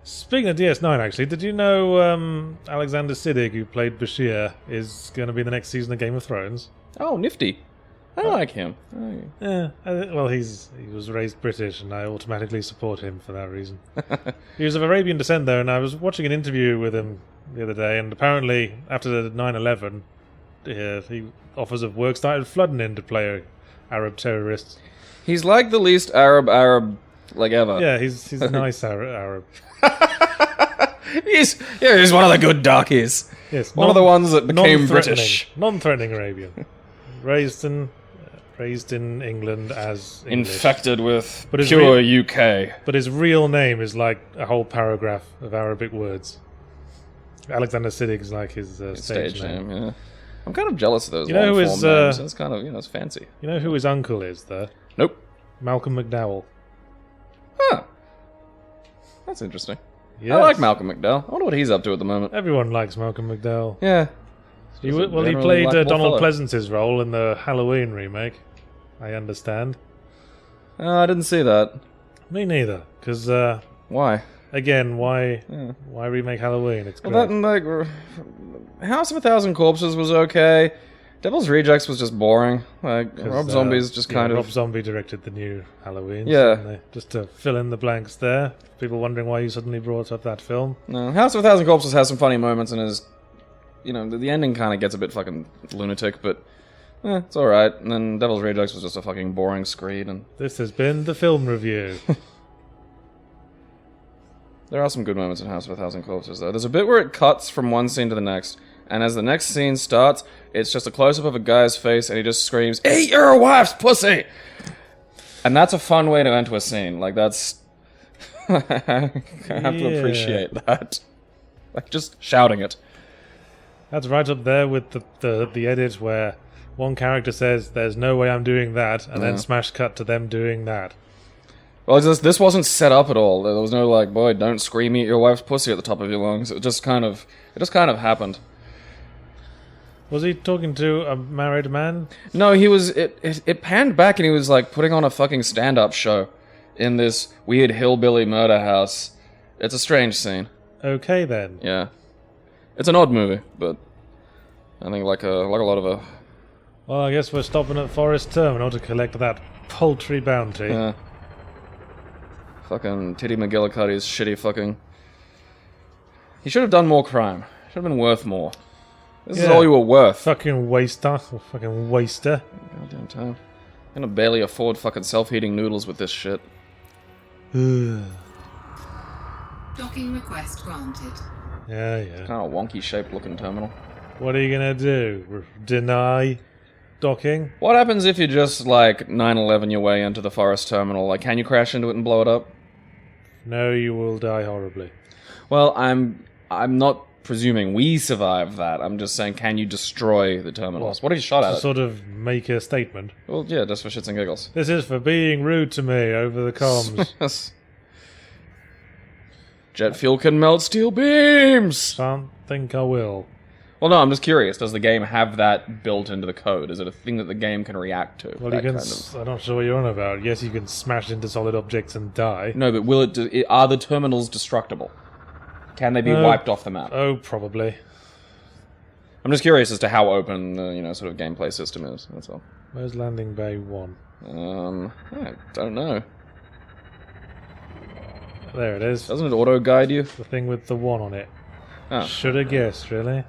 Speaking of DS9, actually, did you know Alexander Siddig, who played Bashir, is going to be the next season of Game of Thrones? Oh, nifty. I like him. Yeah, well, he was raised British, and I automatically support him for that reason. He was of Arabian descent, though, and I was watching an interview with him the other day, and apparently, after the 9/11, the offers of work started flooding in to play Arab terrorists. He's like the least Arab like ever. Yeah, he's a nice Arab. He's one of the good darkies. Yes, One of the ones that became non-threatening- British. Non-threatening Arabian. Raised in England as English. Infected with But his pure UK. But his real name is like a whole paragraph of Arabic words. Alexander Siddig is like his stage name. Yeah. I'm kind of jealous of those You know long who form is, names. That's kind of, it's fancy. You know who his uncle is, though? Nope. Malcolm McDowell. Huh. That's interesting. Yes. I like Malcolm McDowell. I wonder what he's up to at the moment. Everyone likes Malcolm McDowell. Yeah. He Just a played generally likable Donald fellow. Pleasance's role in the Halloween remake. I understand. I didn't see that. Me neither. Because, Why? again, why Yeah. remake Halloween? It's great. Well, that and like House of a Thousand Corpses was okay. Devil's Rejects was just boring. Like 'Cause, Rob Zombie's just kind Rob of Zombie directed the new Halloween. Yeah. Just to fill in the blanks there. People wondering why you suddenly brought up that film. no. House of a Thousand Corpses has some funny moments and is, the ending kind of gets a bit fucking lunatic, but it's all right. And then Devil's Rejects was just a fucking boring screed, and This has been the film review. there are some good moments in House of a Thousand Corpses, though. There's a bit where it cuts from one scene to the next, and as the next scene starts, it's just a close-up of a guy's face, and he just screams, "Eat your wife's pussy!" And that's a fun way to enter a scene. Like, that's... I have to appreciate that. Like, just shouting it. That's right up there with the edit where one character says, "There's no way I'm doing that," and then smash cut to them doing that. Well, this wasn't set up at all. There was no, like, boy, don't scream, eat your wife's pussy at the top of your lungs. It just kind of happened. Was he talking to a married man? No, he was. It panned back and he was like putting on a fucking stand-up show in this weird hillbilly murder house. It's a strange scene. Okay then. Yeah, it's an odd movie, but I think like a lot of a Well, I guess we're stopping at Forest Terminal to collect that paltry bounty. fucking Titty McGillicuddy's shitty fucking. He should have done more crime. Should have been worth more. This is all you were worth. Fucking waster. Fucking waster. Goddamn time. I'm gonna barely afford fucking self-heating noodles with this shit. Docking request granted. Yeah. Kind of wonky shaped looking terminal. What are you gonna do? Deny docking? What happens if you just like 9/11 your way into the forest terminal? Like, can you crash into it and blow it up? No, you will die horribly. Well, I'm not presuming we survive that. I'm just saying, can you destroy the terminals? What if you shot at To it? sort of make a statement. Well, yeah, just for shits and giggles. This is for being rude to me over the comms. Yes. Jet fuel can melt steel beams! Can't think I will. Well, no, I'm just curious. Does the game have that built into the code? Is it a thing that the game can react to? Well, That you can. kind of- I'm not sure what you're on about. Yes, you can smash into solid objects and die. No, but will it? Are the terminals destructible? Can they be wiped off the map? Oh, probably. I'm just curious as to how open the sort of gameplay system is. That's all. Where's landing bay 1? I don't know. There it is. Doesn't it auto guide you? The thing with the 1 on it. Oh. Should have guessed, really.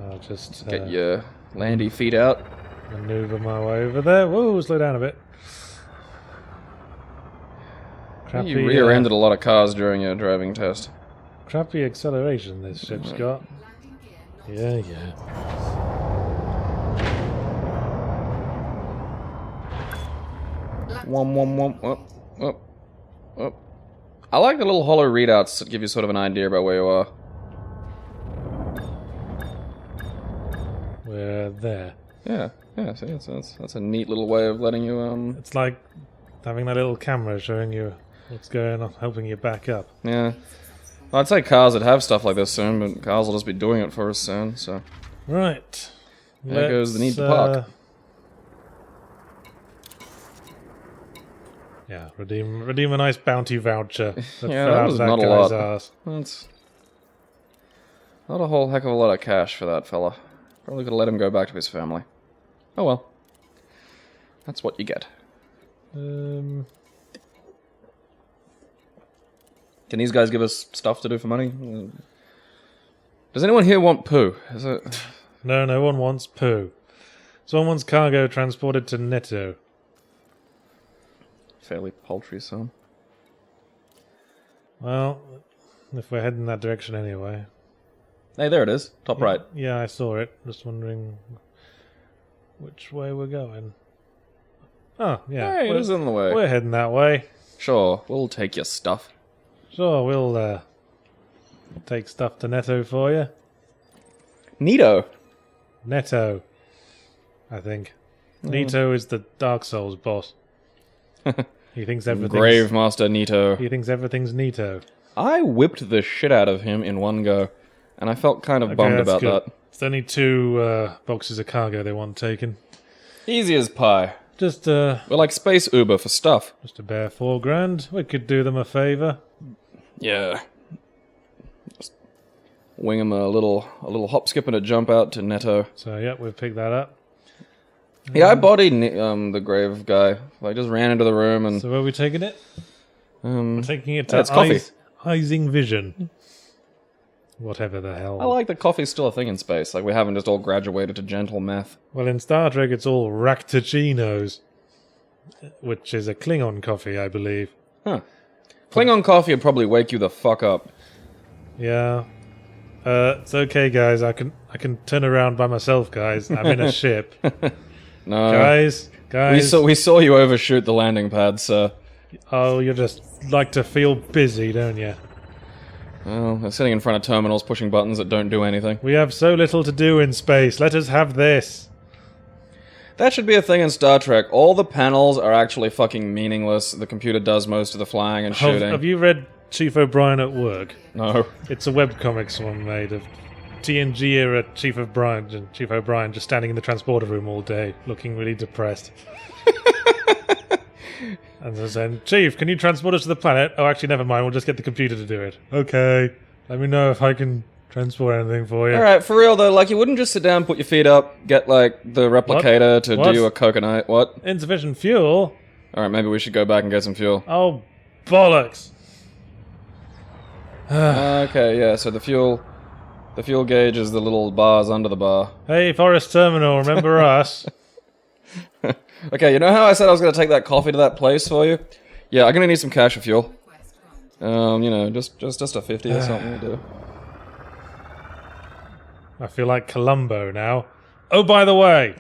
I'll just Get your landy feet out. maneuver my way over there. Whoa, slow down a bit. Crappy, You rear-ended a lot of cars during your driving test. Crappy acceleration this ship's got. Yeah, yeah. I like the little hollow readouts that give you sort of an idea about where you are. We're there. Yeah, see, that's a neat little way of letting you, It's like having that little camera showing you what's going on, helping you back up. Yeah. Well, I'd say cars would have stuff like this soon, but cars will just be doing it for us soon, so... Right. There goes the need to park. Yeah, redeem a nice bounty voucher. That Yeah, fell that out was of not a guy's lot. arse. That's not a whole heck of a lot of cash for that fella. Probably could have let him go back to his family. Oh well. That's what you get. Can these guys give us stuff to do for money? Does anyone here want poo? Is it... No one wants poo. Someone wants cargo transported to Netto. Fairly paltry sum. Well, if we're heading that direction anyway. Hey, there it is. Top right. Yeah, I saw it. Just wondering which way we're going. Oh, yeah. Hey, it is in the way. We're heading that way. Sure, we'll take your stuff. Sure, we'll take stuff to Netto for you. Neato. Netto, I think. Nito is the Dark Souls boss. He thinks everything's... Grave Master Neato. He thinks everything's Nito. I whipped the shit out of him in one go, and I felt kind of bummed that's about good. that. It's only 2 boxes of cargo they want taken. Easy as pie. Just We're like Space Uber for stuff. just a bare $4,000. We could do them a favour. Yeah. Just wing him a little hop, skip, and a jump out to Netto. So, yeah, we've picked that up. Yeah, I bodied the grave guy. I just ran into the room and... So where are we taking it? We're taking it to it's coffee. Ising Vision. Whatever the hell. I like that coffee's still a thing in space. Like, we haven't just all graduated to gentle meth. Well, in Star Trek, it's all Raktachinos, which is a Klingon coffee, I believe. Huh. Klingon coffee would probably wake you the fuck up. Yeah. It's okay, guys. I can turn around by myself, guys. I'm in a ship. No. Guys. We saw you overshoot the landing pad, sir. Oh, you just like to feel busy, don't you? Well, they're sitting in front of terminals pushing buttons that don't do anything. We have so little to do in space. Let us have this. That should be a thing in Star Trek. All the panels are actually fucking meaningless. The computer does most of the flying and shooting. Have you read Chief O'Brien at Work? No. It's a webcomics one made of TNG era Chief O'Brien just standing in the transporter room all day, looking really depressed. And they're saying, Chief, can you transport us to the planet? Oh, actually, never mind. We'll just get the computer to do it. Okay. Let me know if I can transport anything for you. Alright, for real though, like, you wouldn't just sit down, put your feet up, get, like, the replicator to What? do a coconut. What? Insufficient fuel? Alright, maybe we should go back and get some fuel. Oh, bollocks. Okay, yeah, so the fuel gauge is the little bars under the bar. Hey, Forest Terminal, remember us? Okay, you know how I said I was going to take that coffee to that place for you? Yeah, I'm going to need some cash for fuel. You know, just a 50 or something will do. I feel like Columbo now. Oh, by the way,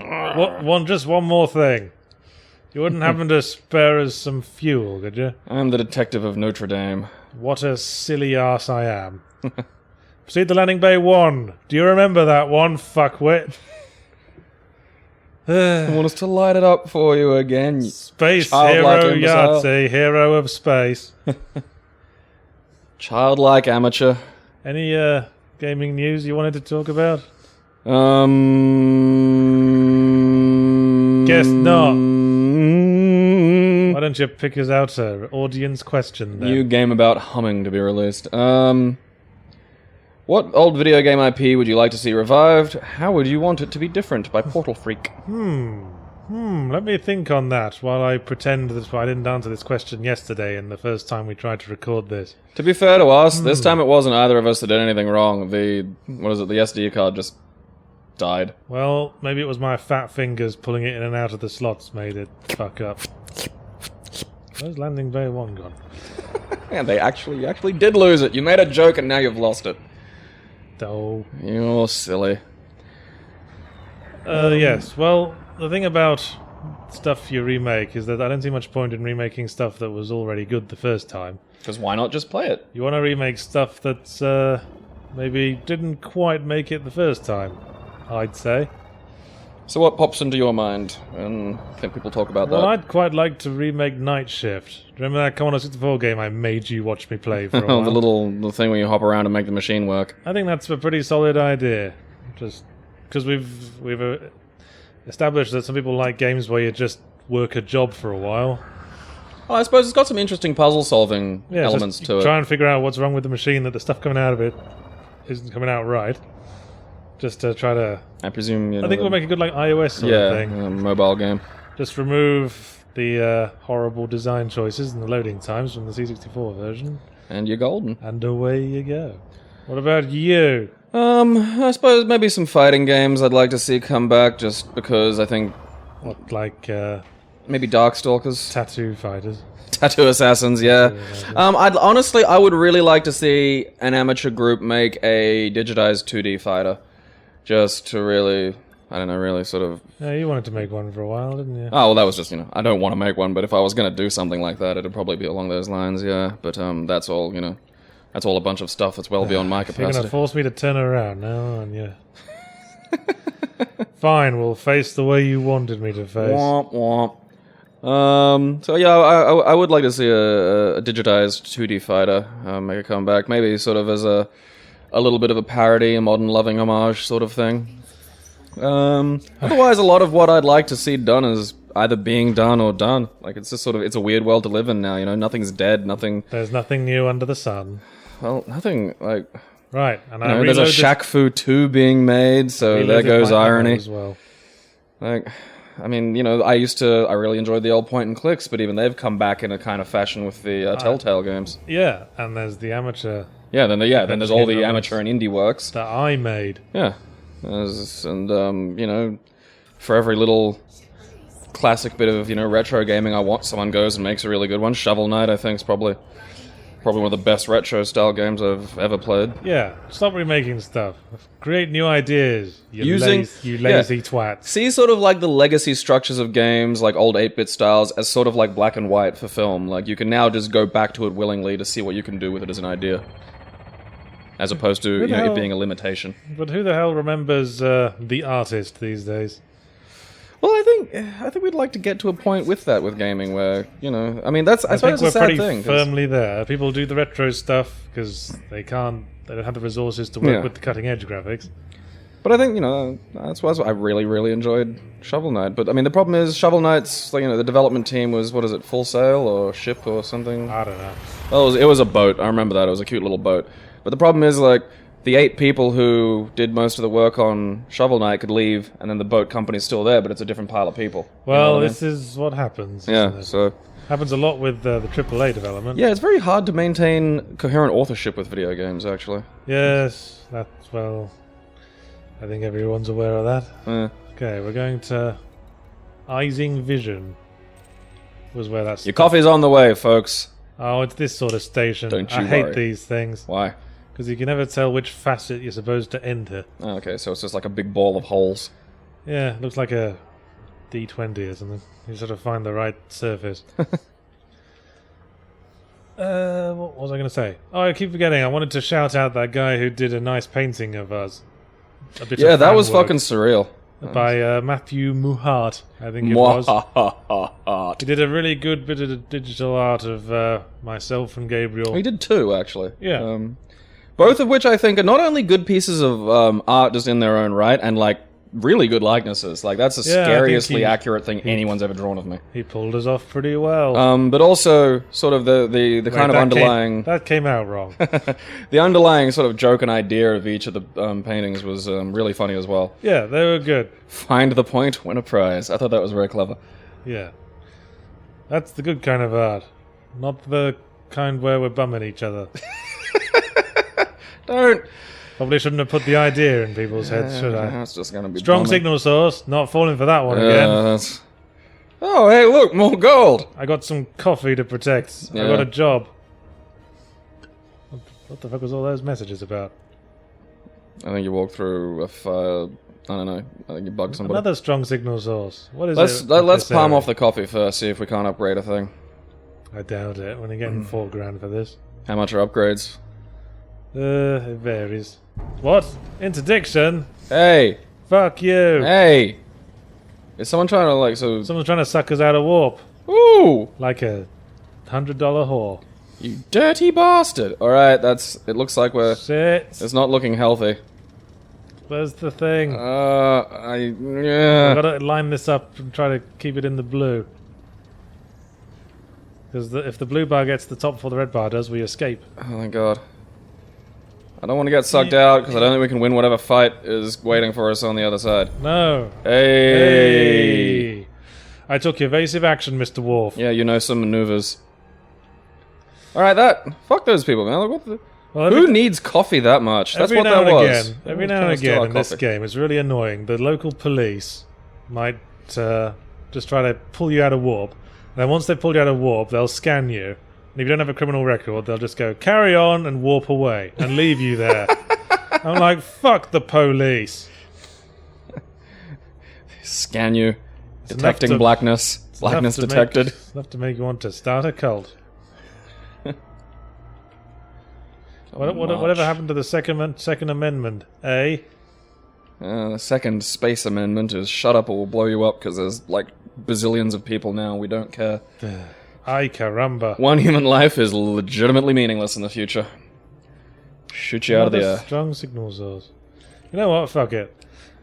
just one more thing. You wouldn't happen to spare us some fuel, could you? I'm the detective of Notre Dame. What a silly ass I am. Proceed to landing bay 1. Do you remember that one, fuckwit? I want us to light it up for you again. Space childlike hero imbecile. Yahtzee, hero of space. Childlike amateur. Any gaming news you wanted to talk about? Guess not. Why don't you pick us out an audience question then? New game about humming to be released. What old video game IP would you like to see revived? How would you want it to be different by Portal Freak? Let me think on that while I pretend that I didn't answer this question yesterday and the first time we tried to record this. To be fair to us, this time it wasn't either of us that did anything wrong. The SD card just died. Well, maybe it was my fat fingers pulling it in and out of the slots made it fuck up. Where's Landing Bay 1 gone? And you actually did lose it. You made a joke and now you've lost it. Oh. You're silly. Yes. Well, the thing about stuff you remake is that I don't see much point in remaking stuff that was already good the first time. Because why not just play it? You want to remake stuff that's maybe didn't quite make it the first time, I'd say. So what pops into your mind? And I think people talk about Well, that. I'd quite like to remake Night Shift. Remember that Commodore 64 game I made you watch me play for a while? the thing where you hop around and make the machine work. I think that's a pretty solid idea. Just because we've established that some people like games where you just work a job for a while. Well, I suppose it's got some interesting puzzle-solving Yeah, elements just to it. try and figure out what's wrong with the machine that the stuff coming out of it isn't coming out right. Just to try to... I presume, you know... I think we'll make a good like iOS sort of thing. Mobile game. Just remove the horrible design choices and the loading times from the C64 version. And you're golden. And away you go. What about you? I suppose maybe some fighting games I'd like to see come back, just because I think... What, like Maybe Darkstalkers? tattoo fighters? Tattoo Assassins, yeah. I would really like to see an amateur group make a digitized 2D fighter. Just to really, I don't know, really sort of... Yeah, you wanted to make one for a while, didn't you? Oh, well, that was just, I don't want to make one, but if I was going to do something like that, it'd probably be along those lines, yeah. But that's all, that's all a bunch of stuff that's well beyond my You're capacity. going to force me to turn around now, aren't you? Fine, we'll face the way you wanted me to face. Womp womp. So yeah, I would like to see a digitized 2D fighter make a comeback, maybe sort of as a little bit of a parody, a modern loving homage sort of thing. Otherwise, a lot of what I'd like to see done is either being done or done. Like, it's just sort of, it's a weird world to live in now, nothing's dead, nothing... There's nothing new under the sun. Well, nothing, like... Right, and there's a Shaq Fu 2 being made, so there goes irony. As well. Like, I mean, I really enjoyed the old point and clicks, but even they've come back in a kind of fashion with the Telltale games. Yeah, and there's the amateur... Yeah, then there's all the amateur and indie works. That I made. Yeah. For every little classic bit of, retro gaming I want, someone goes and makes a really good one. Shovel Knight, I think, is probably one of the best retro-style games I've ever played. Yeah, stop remaking stuff. Create new ideas, you lazy twats. See sort of like the legacy structures of games, like old 8-bit styles, as sort of like black and white for film. Like, you can now just go back to it willingly to see what you can do with it as an idea. As opposed to it being a limitation. But who the hell remembers the artist these days? Well, I think we'd like to get to a point with that with gaming where, I suppose it's a sad thing. Firmly there. People do the retro stuff because they don't have the resources to work with the cutting edge graphics. But I think, that's why I really, really enjoyed Shovel Knight. But, I mean, the problem is Shovel Knight's, the development team was, what is it, Full Sail or Ship or something? I don't know. Well, it was a boat. I remember that. It was a cute little boat. But the problem is, the 8 people who did most of the work on Shovel Knight could leave, and then the boat company's still there, but it's a different pile of people. Well, this is what happens. Yeah, so... Happens a lot with the AAA development. Yeah, it's very hard to maintain coherent authorship with video games, actually. Yes, I think everyone's aware of that. Yeah. Okay, we're going to Ising Vision. Was where that's... Your coffee's on the way, folks. Oh, it's this sort of station. Don't you I hate worry. these things. Why? Because you can never tell which facet you're supposed to enter. Oh, okay, so it's just like a big ball of holes. Yeah, it looks like a D20 or something. You sort of find the right surface. What was I going to say? Oh, I keep forgetting. I wanted to shout out that guy who did a nice painting of us. Yeah, that was fucking surreal. By Matthew Muhart, I think it was. He did a really good bit of digital art of myself and Gabriel. He did 2, actually. Yeah. Both of which I think are not only good pieces of art just in their own right, and really good likenesses. That's the scariously accurate thing anyone's ever drawn of me. He pulled us off pretty well. But also sort of the kind of underlying... That came out wrong. The underlying sort of joke and idea of each of the paintings was really funny as well. Yeah, they were good. Find the point, win a prize. I thought that was very clever. Yeah. That's the good kind of art. Not the kind where we're bumming each other. Don't... Probably shouldn't have put the idea in people's heads, should I? That's just going to be Strong bumming. signal source. Not falling for that one again. Oh, hey, look, more gold! I got some coffee to protect. I Yeah. got a job. What the fuck was all those messages about? I think you walked through a fire. I don't know. I think you bugged somebody. Another strong signal source. What is Let's it? let's this palm area? off the coffee first, see if we can't upgrade a thing. I doubt it. When you're getting $4,000 for this. How much are upgrades? It varies. What? Interdiction? Hey! Fuck you! Hey! Is someone trying to, like, so... Someone's trying to suck us out of warp. Ooh! Like a $100 whore. You dirty bastard! Alright, that's... It looks like we're... Shit! It's not looking healthy. Where's the thing? Yeah. I've got to line this up and try to keep it in the blue. Because if the blue bar gets to the top before the red bar does, we escape. Oh my god. I don't want to get sucked out, because I don't think we can win whatever fight is waiting for us on the other side. No. Hey! Hey! I took evasive action, Mr. Worf. Yeah, you know some maneuvers. Alright, fuck those people, man. Like, what the... Well, Who needs coffee that much? That's every what now that and was. again, every Everyone's now trying and to steal again our in this coffee. game, it's really annoying. The local police might just try to pull you out of warp. And then once they pull you out of warp, they'll scan you. And if you don't have a criminal record, they'll just go, carry on and warp away and leave you there. I'm like, fuck the police. Scan you. It's Detecting enough to- blackness. Blackness Enough to detected. Make, enough to make you want to start a cult. Whatever happened to the Second Amendment, eh? The second space amendment is shut up or we'll blow you up because there's like bazillions of people now. We don't care. Ay caramba. One human life is legitimately meaningless in the future. Shoot you out of the air. Strong signal source. You know what? Fuck it.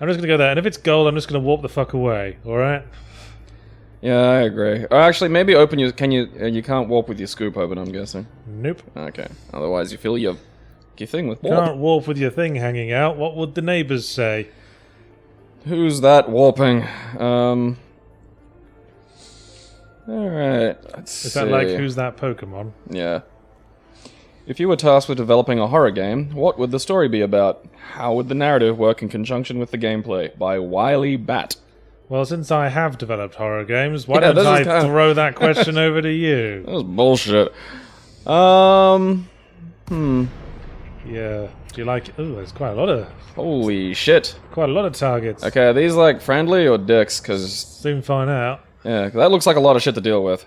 I'm just gonna go there, and if it's gold, I'm just gonna warp the fuck away. All right? Yeah, I agree. Or actually, maybe open your... Can you... you can't warp with your scoop open, I'm guessing. Nope. Okay. Otherwise, you fill your thing with warp. Can't warp with your thing hanging out. What would the neighbours say? Who's that warping? Alright, let's Is that like who's that Pokemon? Yeah. If you were tasked with developing a horror game, what would the story be about? How would the narrative work in conjunction with the gameplay? By Wily Bat. Well, since I have developed horror games, why Yeah, don't this I is kinda- throw that question over to you? That was bullshit. Yeah. Do you like? Oh, there's quite a lot of targets. Okay, are these like friendly or dicks? Cause Soon find out. yeah, 'cause that looks like a lot of shit to deal with.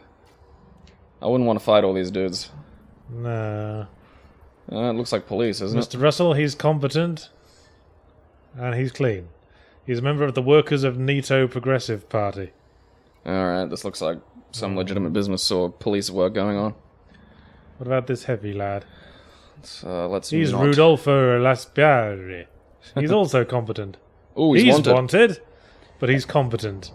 I wouldn't want to fight all these dudes. Nah. It looks like police, isn't it? Mr. Russell, he's competent. And he's clean. He's a member of the Workers of Neato Progressive Party. Alright, this looks like some legitimate business or police work going on. What about this heavy lad? Let's He's not. Rudolfo Laspiari. He's also competent. Ooh, He's wanted. wanted, but he's competent.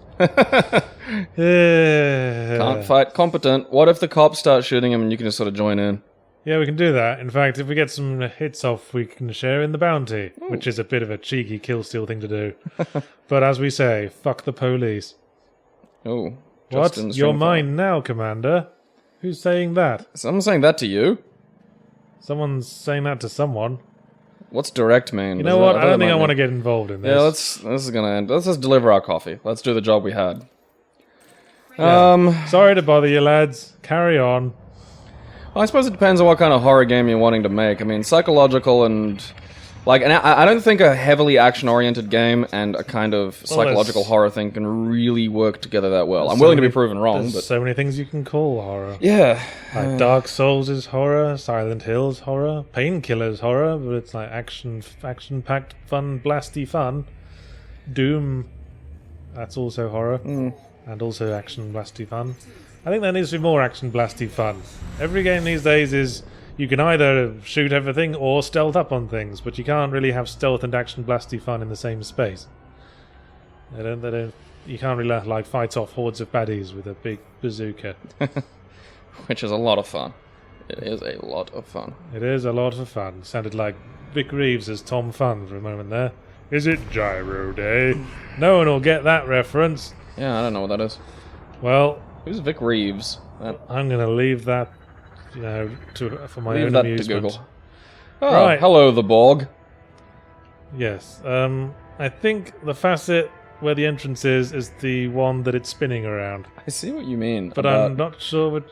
Can't fight competent. What if the cops start shooting him and you can just sort of join in? Yeah, we can do that. In fact, if we get some hits off, we can share in the bounty, which is a bit of a cheeky kill steal thing to do. But as we say, fuck the police. Oh, What? Justin's You're trying to fight. mine now, Commander. Who's saying that? Someone's saying that to you? Someone's saying that to someone. What's direct mean? You know what? I don't think I want to get involved in this. Yeah, this is gonna end. Let's just deliver our coffee. Let's do the job we had. Sorry to bother you, lads. Carry on. Well, I suppose it depends on what kind of horror game you're wanting to make. I mean, psychological and... Like, and I don't think a heavily action-oriented game and a kind of psychological there's- horror thing can really work together that well. I'm willing to be proven wrong, There's but... so many things you can call horror. Yeah. Like Dark Souls is horror, Silent Hill's horror, Painkiller's horror, but it's like action-packed, fun, blasty fun. Doom, that's also horror, and also action, blasty fun. I think there needs to be more action, blasty fun. Every game these days is you can either shoot everything or stealth up on things, but you can't really have stealth and action, blasty fun in the same space. They don't. You can't really like fight off hordes of baddies with a big bazooka. Which is a lot of fun. It is a lot of fun. It is a lot of fun. Sounded like Vic Reeves as Tom Fun for a moment there. Is it Gyro Day? No one will get that reference. Yeah, I don't know what that is. Well, Who's Vic Reeves? I'm going to leave that, for my Leave own that amusement. to Google. Oh, Right. hello, the Borg. Yes. I think the facet where the entrance is the one that it's spinning around. I see what you mean. But I'm not sure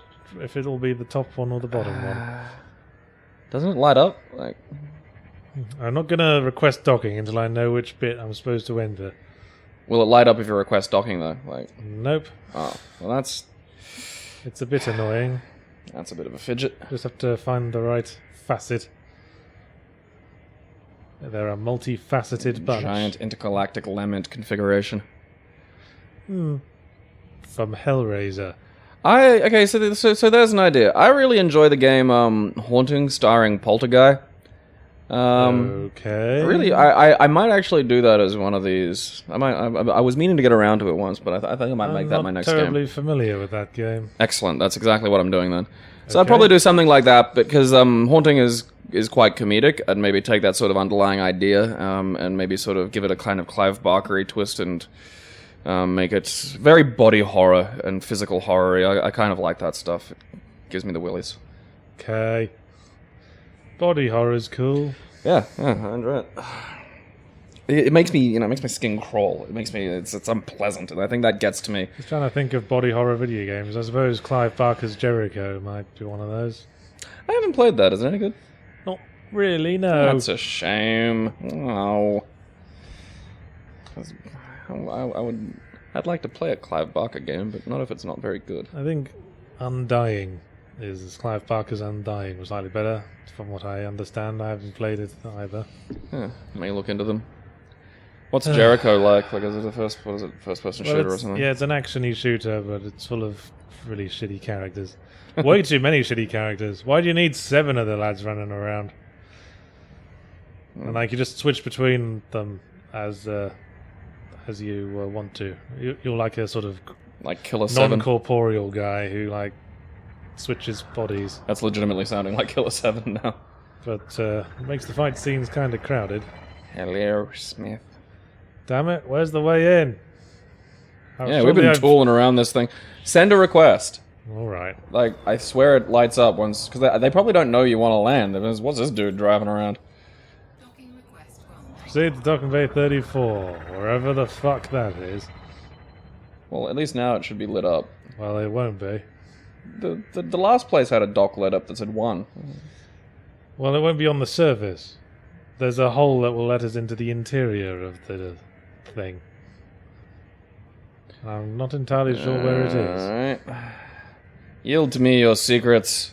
if it'll be the top one or the bottom one. Doesn't it light up? Like, I'm not going to request docking until I know which bit I'm supposed to enter. will it light up if you request docking though? Like, Nope. oh, well It's a bit annoying. that's a bit of a fidget. Just have to find the right facet. They're a multifaceted bunch. Giant intergalactic lament configuration. From Hellraiser. Okay, so there's an idea. I really enjoy the game Haunting, starring Poltergeist. Okay. Really, I might actually do that as one of these. I was meaning to get around to it once, but I think I might make that my next I'm game. terribly familiar with that game. Excellent. That's exactly what I'm doing then. So I'd Okay. probably do something like that because Haunting is quite comedic, and maybe take that sort of underlying idea and maybe sort of give it a kind of Clive Barker-y twist and make it very body horror and physical horror. I kind of like that stuff. It gives me the willies. Okay. Body horror's cool. Yeah, I enjoy it. It makes me, it makes my skin crawl. It's unpleasant, and I think that gets to me. Just trying to think of body horror video games. I suppose Clive Barker's Jericho might be one of those. I haven't played that. Is it any good? Not really, no. That's a shame. Oh. I'd like to play a Clive Barker game, but not if it's not very good. I think Undying is Clive Barker's Undying was slightly better, from what I understand. I haven't played it either. Yeah, may look into them. What's Jericho like? Like, is it first person shooter or something? Yeah, it's an action-y shooter, but it's full of really shitty characters. Way too many shitty characters. Why do you need 7 of the lads running around? And like, you just switch between them as you want to. You're like a sort of Like Killer 7. non-corporeal guy who like switches bodies, That's legitimately sounding like Killer 7 now. but it makes the fight scenes kind of crowded. Hello, Smith. Damn it! Where's the way in? Yeah, we've been tooling around this thing. Send a request. All right. Like, I swear it lights up once, because they probably don't know you want to land. What's this dude driving around? Docking request granted. Proceed to Docking Bay 34, wherever the fuck that is. Well, at least now it should be lit up. Well, it won't be. The last place had a dock lit up that said 1. Well, it won't be on the surface. There's a hole that will let us into the interior of the thing. I'm not entirely sure where it is. Alright. Yield to me your secrets.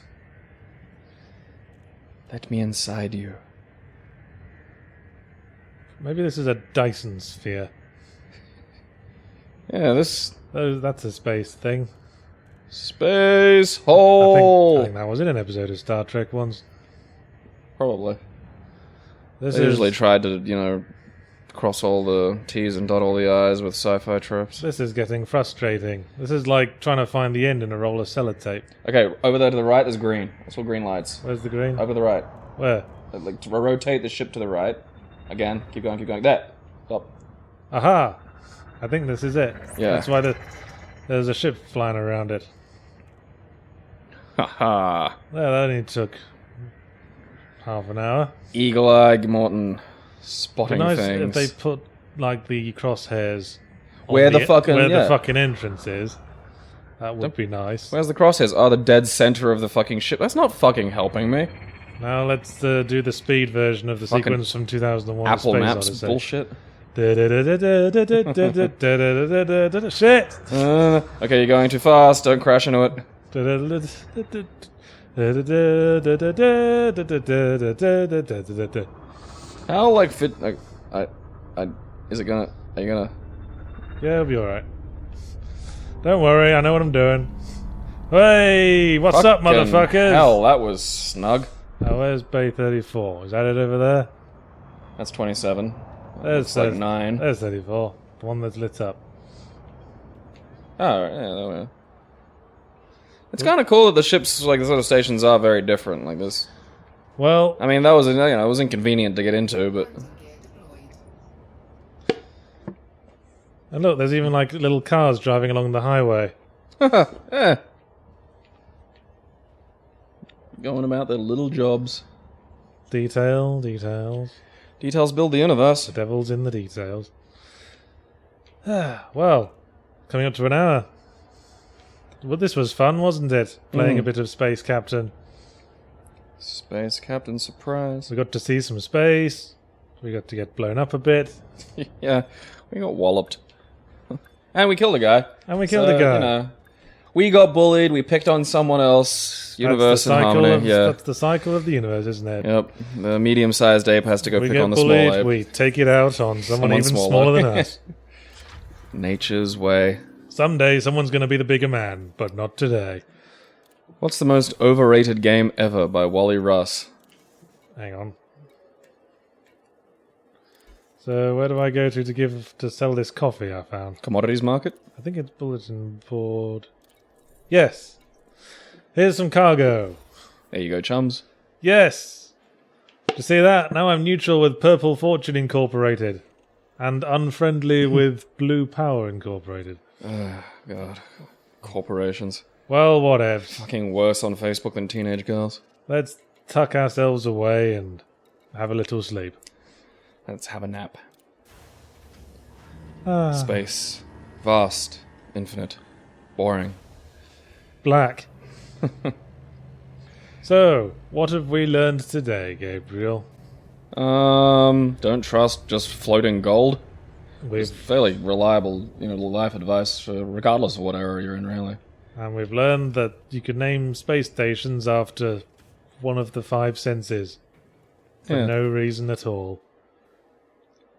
Let me inside you. Maybe this is a Dyson sphere. Yeah, this That's a space thing. space I hole. think that was in an episode of Star Trek once. Probably. This They is usually tried to, cross all the T's and dot all the I's with sci-fi tropes. this is getting frustrating. This is like trying to find the end in a roll of sellotape. Okay, over there to the right, there's green. That's what green lights. Where's the green? Over the right. Where? Like, to rotate the ship to the right. Again, keep going, keep going. There. Stop. Aha! I think this is it. Yeah. That's why there's a ship flying around it. Haha. Well, that only took half an hour. Eagle Eye Morton spotting Nice things. if they put like the crosshairs on Where the fucking- where yeah. the fucking entrance is. That would be nice. Where's the crosshairs? Oh, the dead center of the fucking ship. That's not fucking helping me. Now let's do the speed version of the Fucking sequence from 2001: Apple Space Maps Odyssey. bullshit. Shit! Okay, you're going too fast. Don't crash into it. How like fit? Like, is it gonna? Are you gonna? Yeah, it'll be alright. Don't worry, I know what I'm doing. Hey, what's up, Fucking motherfuckers? Hell, that was snug. Oh, where's Bay 34? Is that it over there? That's 27. There's Looks like 9. There's 34. The one that's lit up. Oh, yeah, there we are. It's kind of cool that the ships, like the sort of stations, are very different. Like this. Well, I mean, that was, it was inconvenient to get into, but Gear deployed. and look, there's even like little cars driving along the highway. eh. Going about their little jobs. Details. Details build the universe. The devil's in the details. Well, coming up to an hour. Well, this was fun, wasn't it? Playing a bit of Space Captain. Space Captain Surprise. We got to see some space. We got to get blown up a bit. Yeah, we got walloped. And we killed a guy. We got bullied, we picked on someone else. Universe and harmony, yeah. That's the cycle of the universe, isn't it? Yep. The medium-sized ape has to go We pick get on the bullied, small ape. we take it out on someone even smaller than us. Nature's way. Someday someone's going to be the bigger man, but not today. What's the most overrated game ever by Wally Russ? Hang on. So where do I go to sell this coffee I found? Commodities market? I think it's bulletin board. Yes. Here's some cargo. There you go, chums. Yes. You see that? Now I'm neutral with Purple Fortune Incorporated. And unfriendly with Blue Power Incorporated. God. Corporations. Well, whatever. Fucking worse on Facebook than teenage girls. Let's tuck ourselves away and have a little sleep. Let's have a nap. Ah, Space. Vast. Infinite. Boring. black. So, what have we learned today, Gabriel? Don't trust just floating gold. It's We've fairly reliable, life advice for regardless of what era you're in, really. we've learned that you can name space stations after one of the 5 senses for Yeah. no reason at all.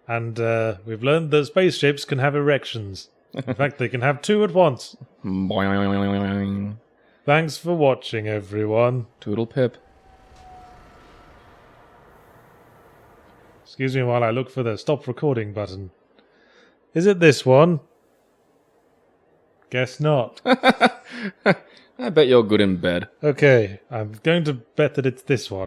And we've learned that spaceships can have erections. In fact, they can have 2 at once. Boing. Thanks for watching, everyone. Toodle pip. Excuse me while I look for the stop recording button. Is it this one? Guess not. I bet you're good in bed. Okay, I'm going to bet that it's this one.